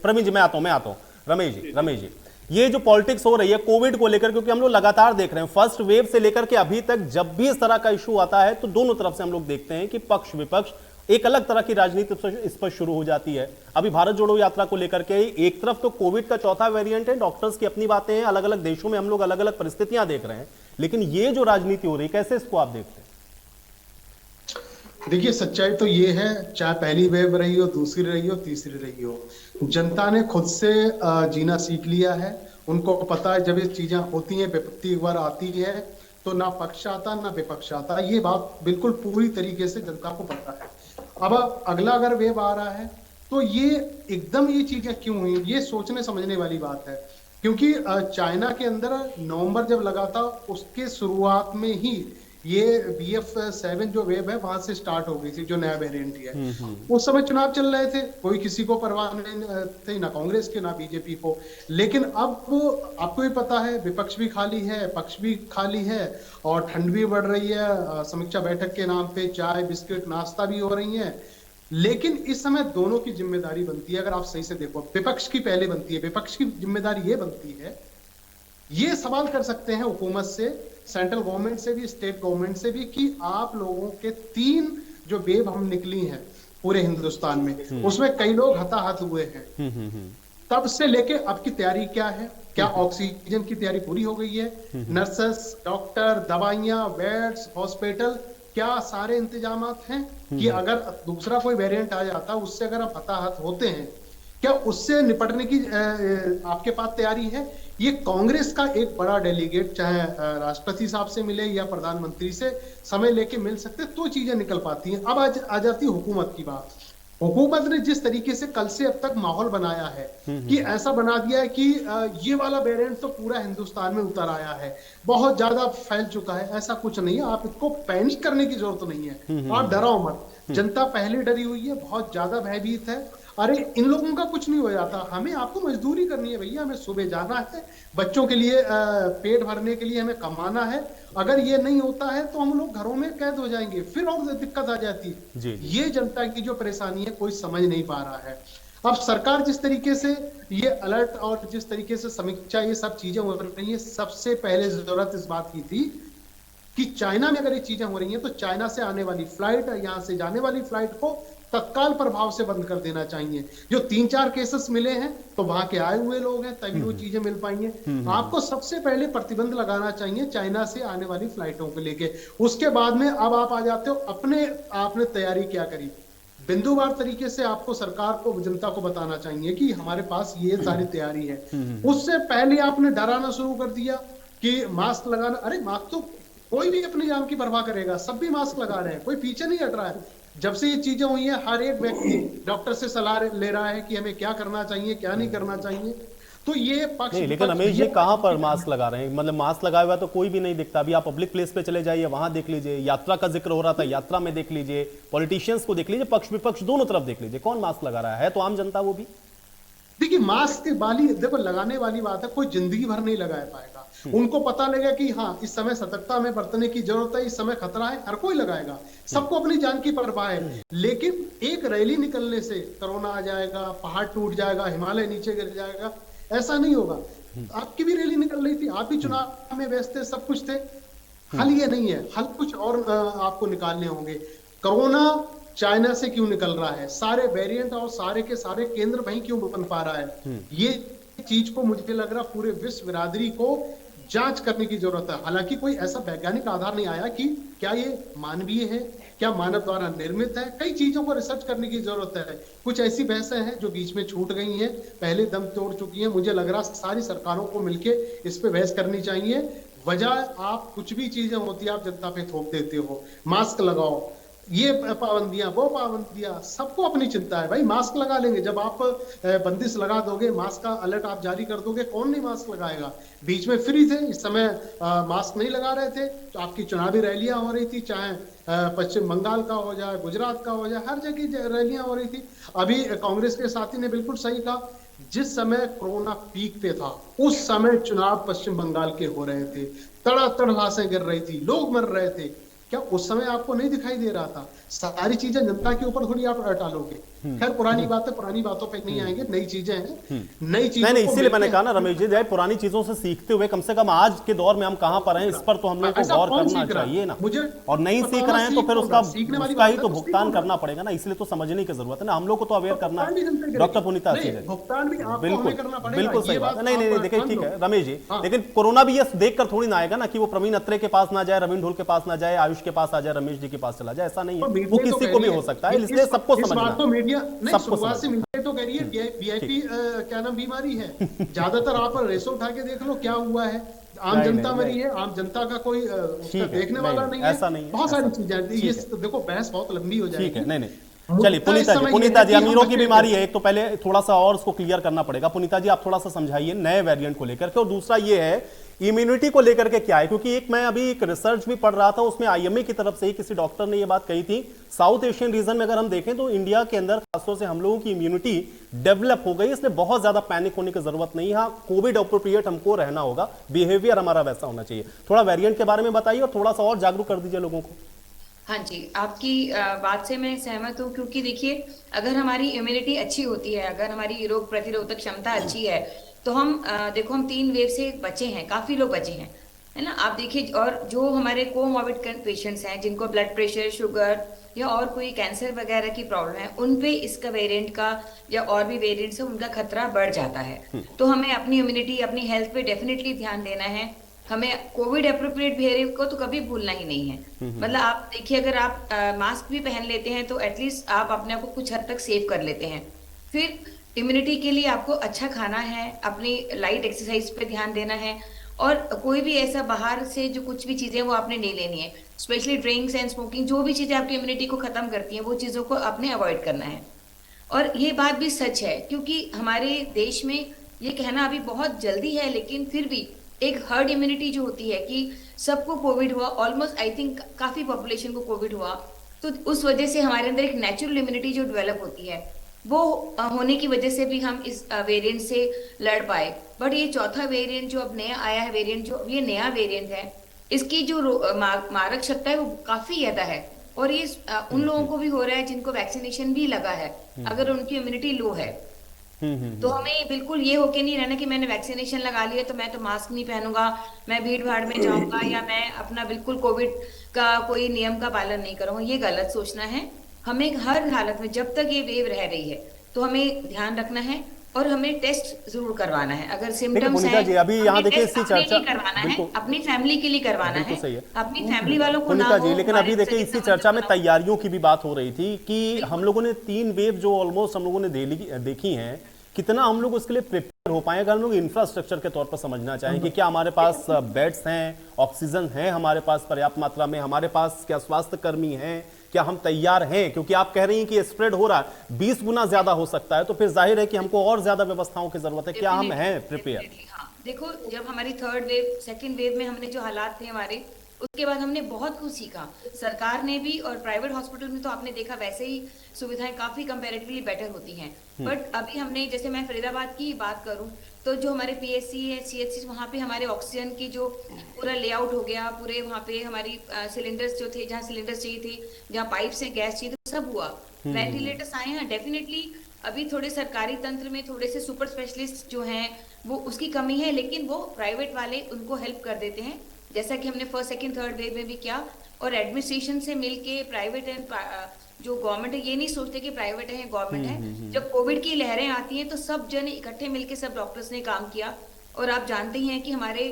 Speaker 1: प्रवीण जी मैं आता हूं रमेश जी ये जो पॉलिटिक्स हो रही है कोविड को लेकर, क्योंकि हम लोग लगातार देख रहे हैं फर्स्ट वेव से लेकर के अभी तक जब भी इस तरह का इशू आता है तो दोनों तरफ से हम लोग देखते हैं कि पक्ष विपक्ष एक अलग तरह की राजनीति इस पर शुरू हो जाती है। अभी भारत जोड़ो यात्रा को लेकर के एक तरफ तो कोविड का चौथा वेरिएंट है, डॉक्टर्स की अपनी बातें हैं, अलग अलग देशों में हम लोग अलग अलग परिस्थितियां देख रहे हैं, लेकिन ये जो राजनीति हो रही है कैसे इसको आप देखते हैं?
Speaker 12: देखिए सच्चाई तो ये है, चाहे पहली वेव रही हो, दूसरी रही हो, तीसरी रही हो, जनता ने खुद से जीना सीख लिया है। उनको पता है जब ये चीजें होती हैं, विपत्ति एक बार आती है तो ना पक्ष आता ना विपक्ष आता, ये बात बिल्कुल पूरी तरीके से जनता को पता है। अब अगला अगर वेव आ रहा है तो ये एकदम ये चीजें क्यों हुई, ये सोचने समझने वाली बात है। क्योंकि चाइना के अंदर नवंबर जब लगा था उसके शुरुआत में ही ये BF7 जो वेव है वहां से स्टार्ट हो गई थी, जो नया वेरिएंट है। उस समय चुनाव चल रहे थे, कोई किसी को परवाह नहीं थी, ना कांग्रेस के ना बीजेपी को। लेकिन अब आपको भी पता है विपक्ष भी खाली है, पक्ष भी खाली है और ठंड भी बढ़ रही है। समीक्षा बैठक के नाम पे चाय बिस्किट नाश्ता भी हो रही है। लेकिन इस समय दोनों की जिम्मेदारी बनती है, अगर आप सही से देखो विपक्ष की पहले बनती है, विपक्ष की जिम्मेदारी ये बनती है, ये सवाल कर सकते हैं हुकूमत से, सेंट्रल गवर्नमेंट से भी, स्टेट गवर्नमेंट से भी, कि आप लोगों के 3 जो वेव हम निकली हैं पूरे हिंदुस्तान में, उसमें कई लोग हताहत हुए हैं। तब से लेके अब की तैयारी क्या है? क्या ऑक्सीजन की तैयारी पूरी हो गई है? नर्सेस, डॉक्टर, दवाइयां, बेड्स, हॉस्पिटल, क्या सारे इंतजामात हैं कि अगर दूसरा कोई वेरिएंट आ जाता, उससे अगर आप हताहत होते हैं, क्या उससे निपटने की आपके पास तैयारी है? ये कांग्रेस का एक बड़ा डेलीगेट चाहे राष्ट्रपति साहब से मिले या प्रधानमंत्री से समय लेके मिल सकते तो चीजें निकल पाती हैं। अब आ जाती हुकूमत की बात। हुकूमत ने जिस तरीके से कल से अब तक माहौल बनाया है कि ऐसा बना दिया है कि ये वाला वेरिएंट तो पूरा हिंदुस्तान में उतर आया है, बहुत ज्यादा फैल चुका है। ऐसा कुछ नहीं है, आप इसको पैनिक करने की जरूरत नहीं है, आप डराओ मत। जनता पहले डरी हुई है, बहुत ज्यादा भयभीत है। अरे इन लोगों का कुछ नहीं हो जाता, हमें आपको मजदूरी करनी है भैया, हमें सुबह जाना है, बच्चों के लिए पेट भरने के लिए हमें कमाना है। अगर ये नहीं होता है तो हम लोग घरों में कैद हो जाएंगे, फिर और दिक्कत आ जाती है। ये जनता की जो परेशानी है कोई समझ नहीं पा रहा है। अब सरकार जिस तरीके से ये अलर्ट और जिस तरीके से समीक्षा ये सब चीजें हो रही है, सबसे पहले जरूरत इस बात की थी कि चाइना में अगर ये चीजें हो रही हैं तो चाइना से आने वाली फ्लाइट, यहाँ से जाने वाली फ्लाइट को तत्काल प्रभाव से बंद कर देना चाहिए। जो 3-4 केसेस मिले हैं तो वहां के आए हुए लोग हैं, तभी वो चीजें मिल पाएंगे। आपको सबसे पहले प्रतिबंध लगाना चाहिए चाइना से आने वाली फ्लाइटों को लेके। उसके बाद में अब आप आ जाते हो आपने तैयारी क्या करी, बिंदुवार तरीके से आपको सरकार को, जनता को बताना चाहिए कि हमारे पास ये सारी तैयारी है। उससे पहले आपने डराना शुरू कर दिया कि मास्क लगाना। अरे मास्क तो कोई भी अपनी जान की परवाह करेगा, सब भी मास्क लगा रहे हैं, कोई पीछे नहीं हट रहा है। जब से ये चीजें हुई हैं, हर एक व्यक्ति डॉक्टर से सलाह ले रहा है कि हमें क्या करना चाहिए, क्या नहीं करना चाहिए। तो ये पक्ष
Speaker 1: नहीं, लेकिन रमेश जी कहां पर मास्क लगा रहे हैं? मतलब मास्क लगाया हुआ तो कोई भी नहीं दिखता। अभी आप पब्लिक प्लेस पे चले जाइए, वहां देख लीजिए, यात्रा का जिक्र हो रहा था, यात्रा में देख लीजिए, पॉलिटिशियंस को देख लीजिए, पक्ष विपक्ष दोनों तरफ देख लीजिए, कौन मास्क लगा रहा है? तो आम जनता वो भी।
Speaker 12: देखिए, मास्क के बाली देखो लगाने वाली बात है, कोई जिंदगी भर नहीं लगा पाएगा। उनको पता लगेगा कि हाँ, इस समय सतर्कता में बरतने की जरूरत है, इस समय खतरा है, हर कोई लगाएगा, सबको अपनी जान की परवाह है। लेकिन एक रैली निकलने से कोरोना आ जाएगा, पहाड़ टूट जाएगा, हिमालय नीचे गिर जाएगा, ऐसा नहीं होगा। आपकी भी रैली निकल रही थी, आप भी चुनाव में व्यस्त थे, सब कुछ थे। हल ये नहीं है, हल कुछ और आपको निकालने होंगे। कोरोना चाइना से क्यों निकल रहा है, सारे वेरिएंट और सारे के सारे केंद्र वहीं क्यों बन पा रहा है, ये चीज को मुझे लग रहा पूरे विश्व बिरादरी को जांच करने की जरूरत है। हालांकि कोई ऐसा वैज्ञानिक आधार नहीं आया कि क्या ये मानवीय है, क्या मानव द्वारा निर्मित है। कई चीजों को रिसर्च करने की जरूरत है। कुछ ऐसी बहसें हैं जो बीच में छूट गई हैं, पहले दम तोड़ चुकी हैं। मुझे लग रहा सारी सरकारों को मिलके इस पे बहस करनी चाहिए। वजह आप कुछ भी चीजें होती है आप जनता पे थोप देते हो, मास्क लगाओ, ये पाबंदियां, वो पाबंदियां, सबको अपनी चिंता है भाई। मास्क लगा लेंगे, जब आप बंदिश लगा दोगे, मास्क का अलर्ट आप जारी कर दोगे, कौन नहीं मास्क लगाएगा। बीच में फ्री थे, इस समय मास्क नहीं लगा रहे थे, तो आपकी चुनावी रैलियां हो रही थी, चाहे पश्चिम बंगाल का हो जाए, गुजरात का हो जाए, हर जगह रैलियां हो रही थी। अभी कांग्रेस के साथी ने बिल्कुल सही कहा, जिस समय कोरोना पीक पे था उस समय चुनाव पश्चिम बंगाल के हो रहे थे, तड़ातड़ लाशें गिर रही थी, लोग मर रहे थे। क्या उस समय आपको नहीं दिखाई दे रहा था? सारी चीजें जनता के ऊपर थोड़ी आप टालोगे। खैर, पुरानी बात है, पुरानी बातों पे नहीं आएंगे, नई चीजें हैं, नई चीजें।
Speaker 1: नहीं, इसीलिए मैंने कहा ना रमेश जी, पुरानी चीजों से सीखते हुए कम से कम आज के दौर में हम कहां पर हैं, इस पर तो हम लोग को गौर करना चाहिए ना। और नहीं सीख रहे हैं तो फिर उसका ही तो भुगतान करना पड़ेगा ना। इसलिए तो समझने की जरूरत है ना, हम लोग को तो अवेयर करना है। डॉक्टर पुनीता, बिल्कुल सही बात है। नहीं, देखिए ठीक है रमेश जी, लेकिन कोरोना भी ये देखकर थोड़ी ना आएगा ना कि वो प्रवीण अत्रे के पास ना जाए, रवीन ढोल के पास ना जाए, आयुष के पास आ जाए, रमेश जी के पास चला जाए, ऐसा नहीं है। वो किसी को भी हो सकता है, इसलिए सबको समझना है।
Speaker 12: तो मीडिया शुरुआत से मीडिया तो कह रही है वीआईपी क्या नाम बीमारी है। ज्यादातर आप रेसो उठा के देख लो क्या हुआ है, आम जनता मरी है, आम जनता का कोई उसका देखने वाला नहीं है, ऐसा नहीं, बहुत सारी चीजें। ये देखो बहस बहुत लंबी हो जाएगी। नहीं,
Speaker 1: चलिए पुनीता जी, अमीरों की बीमारी है एक, तो पहले थोड़ा सा और उसको क्लियर करना पड़ेगा। पुनीता जी, आप थोड़ा सा समझाइए नए वेरिएंट को लेकर के, और दूसरा ये है इम्यूनिटी को लेकर के क्या है, क्योंकि एक मैं अभी एक रिसर्च भी पढ़ रहा था, उसमें आईएमए की तरफ से ही किसी डॉक्टर ने ये बात कही थी, साउथ एशियन रीजन में अगर हम देखें तो इंडिया के अंदर खासतौर से हम लोगों की इम्यूनिटी डेवलप हो गई, इसलिए बहुत ज्यादा पैनिक होने की जरूरत नहीं है। हाँ, कोविड अप्रोप्रिएट हमको रहना होगा, बिहेवियर हमारा वैसा होना चाहिए। थोड़ा वेरिएंट के बारे में बताइए और थोड़ा सा और जागरूक कर दीजिए लोगों को।
Speaker 9: हाँ जी, आपकी बात से मैं सहमत हूँ, क्योंकि देखिए अगर हमारी इम्यूनिटी अच्छी होती है, अगर हमारी रोग प्रतिरोधक क्षमता अच्छी है, तो हम देखो हम 3 वेव से बचे हैं, काफी लोग बचे हैं, है ना। आप देखिए, और जो हमारे कोमॉर्बिड पेशेंट्स हैं, जिनको ब्लड प्रेशर, शुगर या और कोई कैंसर वगैरह की प्रॉब्लम है, उन पे इसका वेरिएंट का या और भी वेरिएंट से उनका खतरा बढ़ जाता है। तो हमें अपनी इम्यूनिटी, अपनी हेल्थ पे डेफिनेटली ध्यान देना है। हमें कोविड एप्रोप्रिएट बिहेवियर को तो कभी भूलना ही नहीं है। मतलब आप देखिए, अगर आप मास्क भी पहन लेते हैं तो एटलीस्ट आप अपने आप को कुछ हद तक सेव कर लेते हैं। फिर इम्यूनिटी के लिए आपको अच्छा खाना है, अपनी लाइट एक्सरसाइज पे ध्यान देना है, और कोई भी ऐसा बाहर से जो कुछ भी चीजें वो आपने नहीं लेनी है, स्पेशली ड्रिंक्स एंड स्मोकिंग, जो भी चीजें आपकी इम्यूनिटी को खत्म करती हैं वो चीजों को आपने अवॉइड करना है। और ये बात भी सच है, क्योंकि हमारे देश में ये कहना अभी बहुत जल्दी है, लेकिन फिर भी एक हर्ड इम्यूनिटी जो होती है कि सबको कोविड हुआ, ऑलमोस्ट आई थिंक काफी पॉपुलेशन को कोविड हुआ, तो उस वजह से हमारे अंदर एक नेचुरल इम्यूनिटी जो डेवलप होती है, वो होने की वजह से भी हम इस वेरिएंट से लड़ पाए। बट ये चौथा वेरिएंट जो अब नया आया है, वेरिएंट जो ये नया वेरिएंट है, इसकी जो मारक क्षमता है वो काफी ज्यादा है, और ये उन लोगों को भी हो रहा है जिनको वैक्सीनेशन भी लगा है, अगर उनकी इम्यूनिटी लो है। तो हमें बिल्कुल ये होके नहीं रहना कि मैंने वैक्सीनेशन लगा लिया तो मैं तो मास्क नहीं पहनूंगा, मैं भीड़ भाड़ में जाऊंगा, या मैं अपना बिल्कुल कोविड का कोई नियम का पालन नहीं करूंगा। ये गलत सोचना है। हमें हर हालत में, जब तक ये वेव रह रही है, तो हमें ध्यान रखना है और हमें टेस्ट जरूर करवाना है। अगर सिम्टम्स हैं,
Speaker 1: अभी यहाँ देखिए इसकी चर्चा
Speaker 9: करवाना है, अपनी फैमिली के लिए करवाना है, अपनी फैमिली वालों को
Speaker 1: ना हो। लेकिन अभी देखिए इसी चर्चा में तैयारियों की भी बात हो रही थी कि हम लोगों ने 3 वेव जो ऑलमोस्ट हम लोगों ने देखी हैं कितना हम लोग उसके लिए प्रिपेयर हो पाए? अगर हम लोग इंफ्रास्ट्रक्चर के तौर पर समझना चाहें कि क्या हमारे पास बेड्स हैं, ऑक्सीजन है हमारे पास पर्याप्त मात्रा में, हमारे पास क्या स्वास्थ्य कर्मी हैं, क्या हम तैयार हैं? क्योंकि आप कह रही हैं कि स्प्रेड हो रहा है, 20 गुना ज्यादा हो सकता है, तो फिर जाहिर है कि हमको और ज्यादा व्यवस्थाओं की जरूरत है। क्या हम हैं प्रिपेयर?
Speaker 9: हाँ, देखो, जब हमारी थर्ड वेव, सेकेंड वेव में हमने जो हालात थे हमारे, उसके बाद हमने बहुत कुछ सीखा। सरकार ने भी, और प्राइवेट हॉस्पिटल में तो आपने देखा वैसे ही सुविधाएं काफी कंपैरेटिवली बेटर होती हैं। बट अभी हमने, जैसे मैं फरीदाबाद की बात करूं, तो जो हमारे पीएचसी है, सीएचसी, वहाँ पे हमारे ऑक्सीजन की जो पूरा लेआउट हो गया, पूरे वहाँ पे हमारी सिलेंडर्स जो थे, जहाँ सिलेंडर्स चाहिए थे, जहाँ पाइप से गैस चाहिए थी, सब हुआ। वेंटिलेटर्स आए हैं। डेफिनेटली अभी थोड़े सरकारी तंत्र में थोड़े से सुपर स्पेशलिस्ट जो हैं वो उसकी कमी है, लेकिन वो प्राइवेट वाले उनको हेल्प कर देते हैं, जैसा कि हमने फर्स्ट, सेकंड, थर्ड वेव में भी किया। और एडमिनिस्ट्रेशन से मिलके प्राइवेट एंड जो गवर्नमेंट है, ये नहीं सोचते कि प्राइवेट है या गवर्नमेंट है। जब कोविड की लहरें आती हैं तो सब जन इकट्ठे मिलके, सब डॉक्टर्स ने काम किया। और आप जानते ही हैं कि हमारे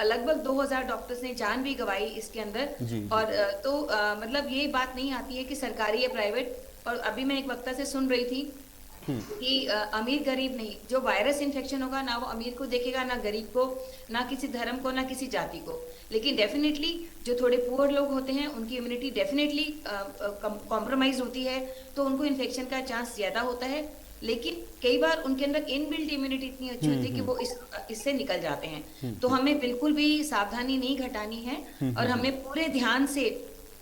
Speaker 9: लगभग 2000 डॉक्टर्स ने जान भी गंवाई इसके अंदर। और तो मतलब ये बात नहीं आती है कि सरकारी या प्राइवेट। और अभी मैं एक वक्ता से सुन रही थी कि अमीर गरीब नहीं, जो वायरस इन्फेक्शन होगा ना वो अमीर को देखेगा, ना गरीब को, ना किसी धर्म को, ना किसी जाति को। लेकिन डेफिनेटली जो थोड़े पुअर लोग होते हैं उनकी इम्यूनिटी डेफिनेटली कॉम्प्रोमाइज होती है, तो उनको इन्फेक्शन का चांस ज्यादा होता है। लेकिन कई बार उनके अंदर इनबिल्ट इम्यूनिटी इतनी अच्छी होती है कि वो इससे निकल जाते हैं। तो हमें बिल्कुल भी सावधानी नहीं घटानी है, और हमें पूरे ध्यान से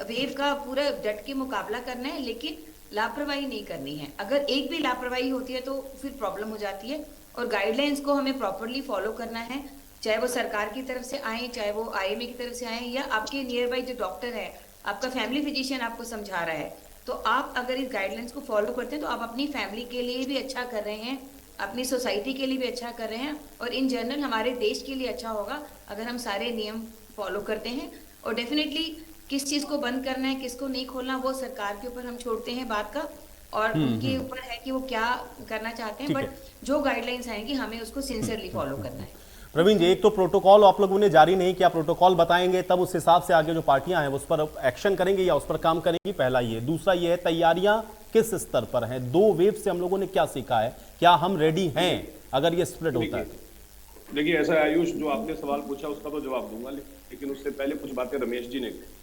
Speaker 9: वेव का पूरा डट के मुकाबला करना है, लेकिन लापरवाही नहीं करनी है। अगर एक भी लापरवाही होती है तो फिर प्रॉब्लम हो जाती है। और गाइडलाइंस को हमें प्रॉपरली फॉलो करना है, चाहे वो सरकार की तरफ से आए, चाहे वो आईएमए की तरफ से आए, या आपके नियर बाई जो डॉक्टर है, आपका फैमिली फिजिशियन आपको समझा रहा है। तो आप अगर इस गाइडलाइंस को फॉलो करते हैं तो आप अपनी फैमिली के लिए भी अच्छा कर रहे हैं, अपनी सोसाइटी के लिए भी अच्छा कर रहे हैं, और इन जनरल हमारे देश के लिए अच्छा होगा अगर हम सारे नियम फॉलो करते हैं। और डेफिनेटली किस चीज को बंद करना है, किसको नहीं खोलना, वो सरकार के ऊपर हम छोड़ते हैं बात का, और उनके ऊपर है कि वो क्या करना चाहते हैं। बट जो गाइडलाइंस आएंगी हमें उसको सिंसियरली फॉलो करना है।
Speaker 1: प्रवीण जी, एक तो प्रोटोकॉल आप लोगों ने जारी नहीं किया, प्रोटोकॉल बताएंगे तब उस हिसाब से आगे जो पार्टियां हैं उस पर एक्शन करेंगे या उस पर काम करेंगी, पहला ये। दूसरा ये है, तैयारियां किस स्तर पर हैं? 2 वेव से हम लोगों ने क्या सीखा है? क्या हम रेडी हैं अगर ये स्प्रेड होता है?
Speaker 10: देखिए, ऐसा है आयुष, जो आपने सवाल पूछा उसका तो जवाब दूंगा, लेकिन उससे पहले कुछ बातें रमेश जी ने की।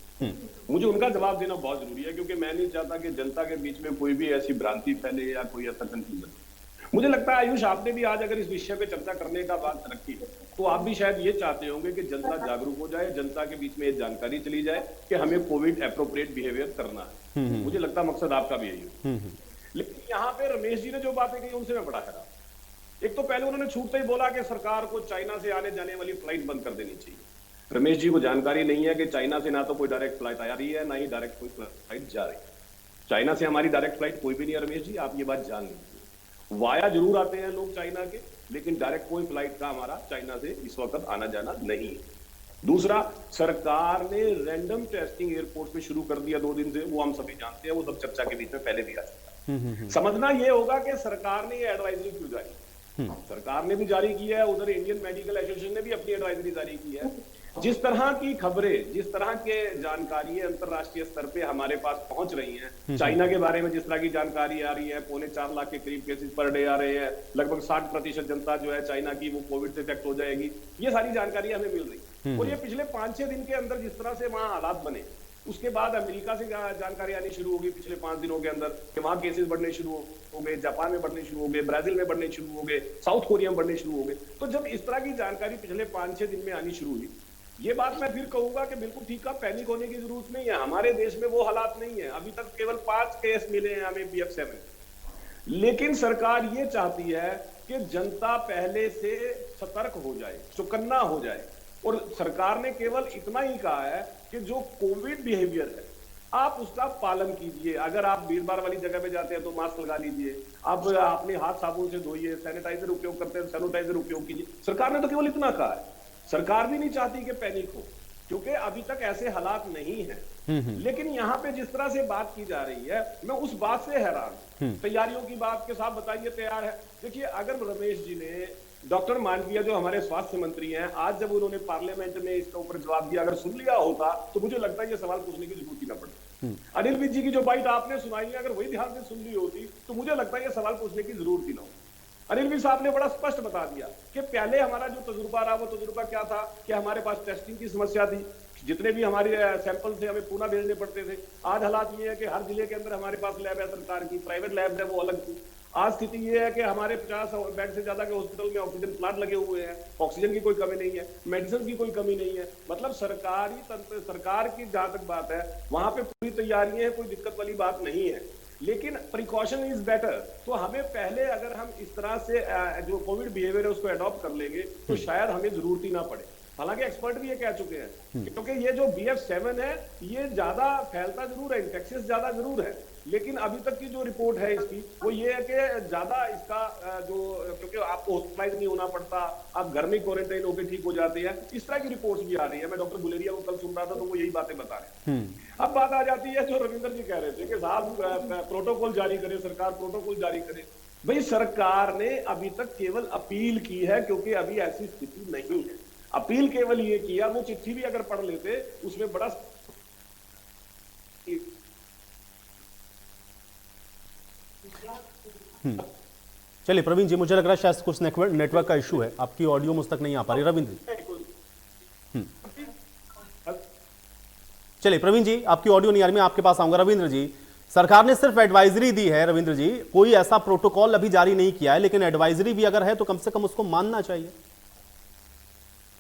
Speaker 10: मुझे उनका जवाब देना बहुत जरूरी है, क्योंकि मैं नहीं चाहता कि जनता के बीच में कोई भी ऐसी भ्रांति फैले या कोई ऐसा कंफ्यूजन। मुझे लगता है आयुष, आपने भी आज अगर इस विषय पे चर्चा करने का बात रखी है तो आप भी शायद ये चाहते होंगे कि जनता जागरूक हो जाए, जनता के बीच में ये जानकारी चली जाए कि हमें कोविड एप्रोप्रिएट बिहेवियर करना है। मुझे लगता है मकसद आपका भी यही है। लेकिन यहाँ पे रमेश जी ने जो बातें कही उनसे मैं बड़ा हैरान। एक तो पहले उन्होंने छूटते ही बोला कि सरकार को चाइना से आने जाने वाली फ्लाइट बंद कर देनी चाहिए। रमेश जी को जानकारी नहीं है कि चाइना से ना तो कोई डायरेक्ट फ्लाइट आ रही है, ना ही डायरेक्ट कोई फ्लाइट जा रही है। चाइना से हमारी डायरेक्ट फ्लाइट कोई भी नहीं है रमेश जी, आप ये बात जान लीजिए। वाया जरूर आते हैं लोग चाइना के, लेकिन डायरेक्ट कोई फ्लाइट का हमारा चाइना से इस वक्त आना जाना नहीं है। दूसरा, सरकार ने रैंडम टेस्टिंग एयरपोर्ट पे शुरू कर दिया 2 दिन से, वो हम सभी जानते हैं, वो सब चर्चा के बीच में पहले भी आ चुका है। समझना ये होगा कि सरकार ने ये एडवाइजरी क्यों जारी, सरकार ने भी जारी की है, उधर इंडियन मेडिकल एसोसिएशन ने भी अपनी एडवाइजरी जारी की है। जिस तरह की खबरें, जिस तरह के जानकारी अंतरराष्ट्रीय स्तर पे हमारे पास पहुंच रही हैं, चाइना के बारे में जिस तरह की जानकारी आ रही है, 4.25 लाख के करीब केसेस पर डे आ रहे हैं, लगभग 60% जनता जो है चाइना की वो कोविड से इफेक्ट हो जाएगी, ये सारी जानकारी हमें मिल रही है। और ये पिछले 5-6 दिन के अंदर जिस तरह से वहां हालात बने, उसके बाद अमेरिका से जानकारी आनी शुरू होगी पिछले 5 दिनों के अंदर कि वहां केसेस बढ़ने शुरू हो गए, जापान में बढ़ने शुरू हो गए, ब्राजील में बढ़ने शुरू हो गए, साउथ कोरिया में बढ़ने शुरू हो गए। तो जब इस तरह की जानकारी पिछले 5-6 दिन में आनी शुरू हुई, ये बात मैं फिर कहूंगा कि बिल्कुल ठीक है, पैनिक होने की जरूरत नहीं है। हमारे देश में वो हालात नहीं है, अभी तक केवल 5 केस मिले हैं हमें BF7। लेकिन सरकार ये चाहती है कि जनता पहले से सतर्क हो जाए, चौकन्ना हो जाए। और सरकार ने केवल इतना ही कहा है कि जो कोविड बिहेवियर है आप उसका पालन कीजिए। अगर आप भीड़ भाड़ वाली जगह पे जाते हैं तो मास्क लगा लीजिए, आप अपने हाथ साबुन से धोइए, सैनिटाइजर उपयोग करते हैं सैनिटाइजर उपयोग कीजिए। सरकार ने तो केवल इतना कहा है। सरकार भी नहीं चाहती कि पैनिक हो, क्योंकि अभी तक ऐसे हालात नहीं है। लेकिन यहाँ पे जिस तरह से बात की जा रही है, मैं उस बात से हैरान। तैयारियों की बात के साथ बताइए तैयार है। देखिए, अगर रमेश जी ने डॉक्टर मांडविया जो हमारे स्वास्थ्य मंत्री हैं, आज जब उन्होंने पार्लियामेंट में इसके ऊपर जवाब दिया, अगर सुन लिया होता तो मुझे लगता है ये सवाल पूछने की जरूरत ही ना पड़ती। अनिल विज जी की जो बाइट आपने सुनाई है, अगर वही ध्यान से सुन ली होती तो मुझे लगता है ये सवाल पूछने की जरूरत ही ना हो। अनिल भी साहब ने बड़ा स्पष्ट बता दिया कि पहले हमारा जो तजुर्बा रहा वो तजुर्बा क्या था कि हमारे पास टेस्टिंग की समस्या थी, जितने भी हमारे सैंपल थे हमें पुणे भेजने पड़ते थे। आज हालात ये है कि हर जिले के अंदर हमारे पास लैब है सरकार की, प्राइवेट लैब है वो अलग थी। आज स्थिति ये है कि हमारे 50 बेड से ज्यादा के हॉस्पिटल में ऑक्सीजन प्लांट लगे हुए हैं, ऑक्सीजन की कोई कमी नहीं है, मेडिसिन की कोई कमी नहीं है। मतलब सरकारी तंत्र, सरकार की जहां तक बात है वहां पे पूरी तैयारियां हैं, कोई दिक्कत वाली बात नहीं है। लेकिन प्रिकॉशन इज बेटर। तो हमें पहले अगर हम इस तरह से जो कोविड बिहेवियर है उसको अडॉप्ट कर लेंगे तो शायद हमें जरूरत ही ना पड़े। हालांकि एक्सपर्ट भी ये कह चुके हैं क्योंकि ये जो BF7 है ये ज्यादा फैलता जरूर है, इन्फेक्शियस ज्यादा जरूर है, लेकिन अभी तक की जो रिपोर्ट है इसकी वो ये है कि ज्यादा इसका जो, क्योंकि आपको हॉस्पिटलाइज नहीं होना पड़ता, आप घर में क्वारंटाइन होकर ठीक हो जाते हैं, इस तरह की रिपोर्ट्स भी आ रही है। मैं डॉक्टर गुलेरिया को कल सुन रहा था तो वो यही बातें बता रहे हैं। अब बात आ जाती है जो रविंद्र जी कह रहे थे कि साहब प्रोटोकॉल जारी करे, सरकार प्रोटोकॉल जारी करे। भाई सरकार ने अभी तक केवल अपील की है क्योंकि अभी ऐसी स्थिति नहीं है। अपील केवल ये किया, वो चिट्ठी भी अगर पढ़ लेते उसमें बड़ा
Speaker 1: चलिए प्रवीण जी, मुझे लग रहा है शायद कुछ नेटवर्क का इशू है, आपकी ऑडियो मुझ तक नहीं आ पा रही। रविंद्र जी, चलिए प्रवीण जी आपकी ऑडियो नहीं आ रही, मैं आपके पास आऊंगा। रविंद्र जी, सरकार ने सिर्फ एडवाइजरी दी है, रविंद्र जी कोई ऐसा प्रोटोकॉल अभी जारी नहीं किया है, लेकिन एडवाइजरी भी अगर है तो कम से कम उसको मानना चाहिए।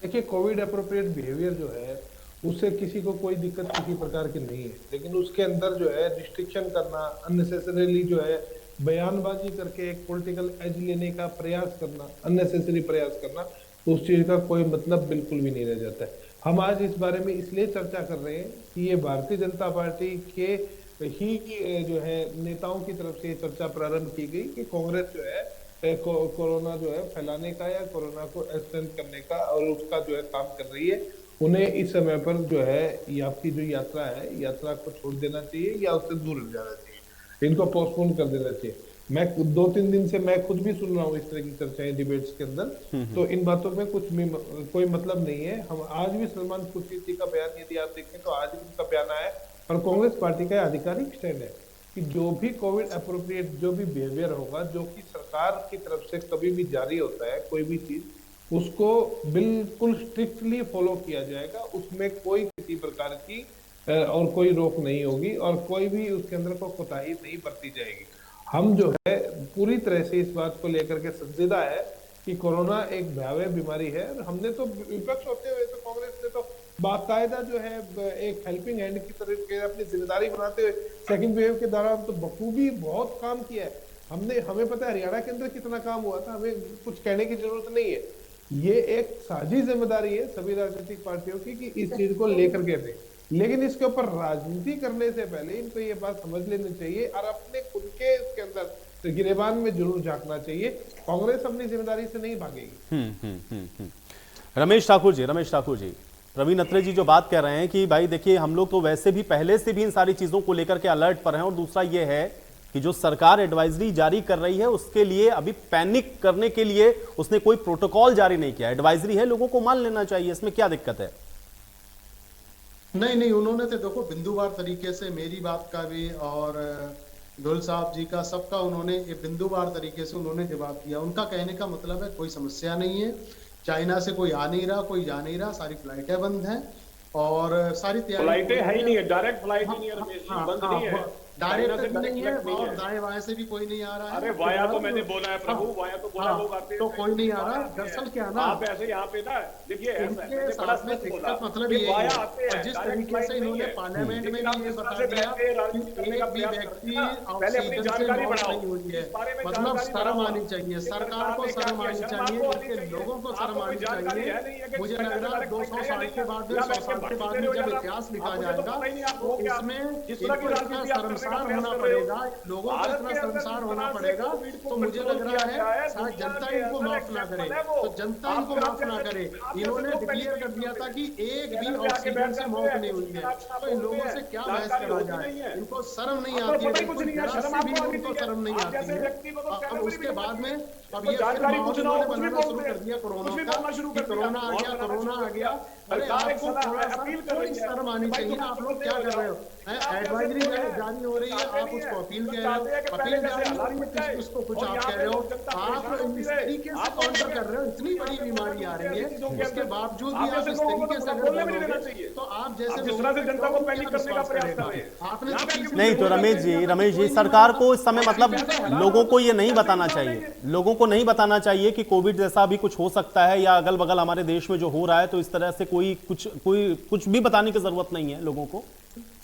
Speaker 11: देखिए, कोविड अप्रोप्रिएट बिहेवियर जो है उससे किसी को कोई दिक्कत किसी प्रकार की नहीं है, लेकिन उसके अंदर जो है रिस्ट्रिक्शन करना, अननेसेसरीली जो है बयानबाजी करके एक पॉलिटिकल एज लेने का प्रयास करना, अननेसेसरी प्रयास करना, उस चीज का कोई मतलब बिल्कुल भी नहीं रह जाता है। हम आज इस बारे में इसलिए चर्चा कर रहे हैं कि ये भारतीय जनता पार्टी के ही जो है नेताओं की तरफ से चर्चा प्रारंभ की गई कि कांग्रेस जो है कोरोना जो है फैलाने का या कोरोना को एक्सटेंड करने का और उसका जो है काम कर रही है। उन्हें इस समय पर जो है आपकी जो यात्रा है, यात्रा को छोड़ देना चाहिए या उससे दूर रह जाना चाहिए, इनको पोस्टपोन कर देना चाहिए। मैं 2-3 दिन से मैं खुद भी सुन रहा हूँ इस तरह की चर्चाएं डिबेट्स के अंदर, तो इन बातों में कोई मतलब नहीं है। हम आज भी सलमान खुर्शीद जी का बयान यदि आप देखें तो आज भी उनका बयान आया और कांग्रेस पार्टी का आधिकारिक स्टैंड है कि जो भी कोविड अप्रोप्रिएट जो भी बिहेवियर होगा, जो कि सरकार की तरफ से कभी भी जारी होता है कोई भी चीज, उसको बिल्कुल स्ट्रिक्टली फॉलो किया जाएगा। उसमें कोई किसी प्रकार की और कोई रोक नहीं होगी और कोई भी उसके अंदर को कोताही नहीं बरती जाएगी। हम जो है पूरी तरह से इस बात को लेकर के संजीदा है कि कोरोना एक भयावह बीमारी है। हमने तो विपक्ष होते हुए तो कांग्रेस ने तो बाकायदा जो है एक हेल्पिंग हैंड की तरह के अपनी जिम्मेदारी बनाते हुए सेकंड वेव के दौरान तो बखूबी बहुत काम किया है। हमें पता है हरियाणा के अंदर कितना काम हुआ था, हमें कुछ कहने की जरूरत नहीं है। ये एक साझी जिम्मेदारी है सभी राजनीतिक पार्टियों की कि इस चीज को लेकर के दें, लेकिन इसके ऊपर राजनीति करने से पहले इनको ये बात समझ लेनी चाहिए और अपने खुद के इसके अंदर गिरेबान में जरूर झांकना चाहिए। कांग्रेस अपनी जिम्मेदारी से नहीं भागेगी।
Speaker 1: रमेश ठाकुर जी, प्रवीण अत्रे जी जो बात कह रहे हैं कि भाई देखिए हम लोग तो वैसे भी पहले से भी इन सारी चीजों को लेकर के अलर्ट पर हैं, और दूसरा ये है कि जो सरकार एडवाइजरी जारी कर रही है उसके लिए अभी पैनिक करने के लिए उसने कोई प्रोटोकॉल जारी नहीं किया। एडवाइजरी है, लोगों को मान लेना चाहिए, इसमें क्या दिक्कत है?
Speaker 12: नहीं, उन्होंने तो देखो बिंदुवार तरीके से मेरी बात का भी और ढोल साहब जी का सबका उन्होंने बिंदुवार तरीके से उन्होंने जवाब दिया। उनका कहने का मतलब है कोई समस्या नहीं है, चाइना से कोई आ नहीं रहा, कोई जा नहीं रहा, सारी फ्लाइटें बंद हैं और सारी
Speaker 10: फ्लाइटें है ही नहीं है, डायरेक्ट फ्लाइट ही नहीं है रमेश जी, बंद नहीं है,
Speaker 12: डायरेक्ट नहीं है और दाएं बाएं से भी कोई नहीं आ रहा है।
Speaker 10: अरे वाया तो मैंने बोला है प्रभु, वाया तो बोला लोग आते हैं
Speaker 12: तो कोई नहीं आ रहा। दरअसल क्या ना
Speaker 10: आप ऐसे यहाँ पे ना देखिए
Speaker 12: इनके साथ में दिक्कत मतलब ये है जिस तरीके से इन्होंने पार्लियामेंट में भी ये बता दिया कि एक भी व्यक्ति ऑक्सीजन से मौत नहीं हुई है, मतलब शर्म आनी चाहिए, सरकार को शर्म आनी चाहिए, इनके लोगों को शर्म आनी चाहिए। मुझे लग रहा है 200 साल के बाद 100 साल के बाद में जब इतिहास लिखा जाएगा तो इसमें इनको इतना शर्मसार होना पड़ेगा, लोगों को इतना शर्मसार होना पड़ेगा। तो मुझे लग रहा है शायद जनता इनको माफ ना करे, तो जनता इनको माफ ना करे। इन्होंने डिक्लेयर कर दिया था कि एक भी ऑक्सीजन से मौत नहीं हुई है, तो इन लोगों से क्या बहस करा जाए? इनको शर्म नहीं आती है, जरा भी उनको शर्म नहीं आती है। अब उसके बाद में अब ये माहौल इन्होंने बनाना शुरू कर दिया कोरोना का, कोरोना आ गया, कोरोना आ गया। अरे आपको थोड़ा सा थोड़ी शर्म आनी चाहिए, आप लोग क्या कर रहे हो? एडवाइजरी जारी हो रही है, आप उसको अपील कह रहे हो, अपील जारी हो रही है, उसको कुछ आप कह रहे हो, आप इस तरीके से काउंटर कर रहे हो। इतनी बड़ी बीमारी आ रही है, उसके बावजूद भी आप इस तरीके से अगर बोलोगे तो आप जैसे जनता को पैनिक करने का प्रयास कर रहे हैं। आपने
Speaker 1: नहीं तो रमेश जी सरकार को इस समय मतलब लोगों को ये नहीं बताना चाहिए, लोगों को नहीं बताना चाहिए कि कोविड जैसा भी कुछ हो सकता है या अगल बगल हमारे देश में जो हो रहा है, तो इस तरह से कोई कुछ भी बताने की जरूरत नहीं है लोगों को।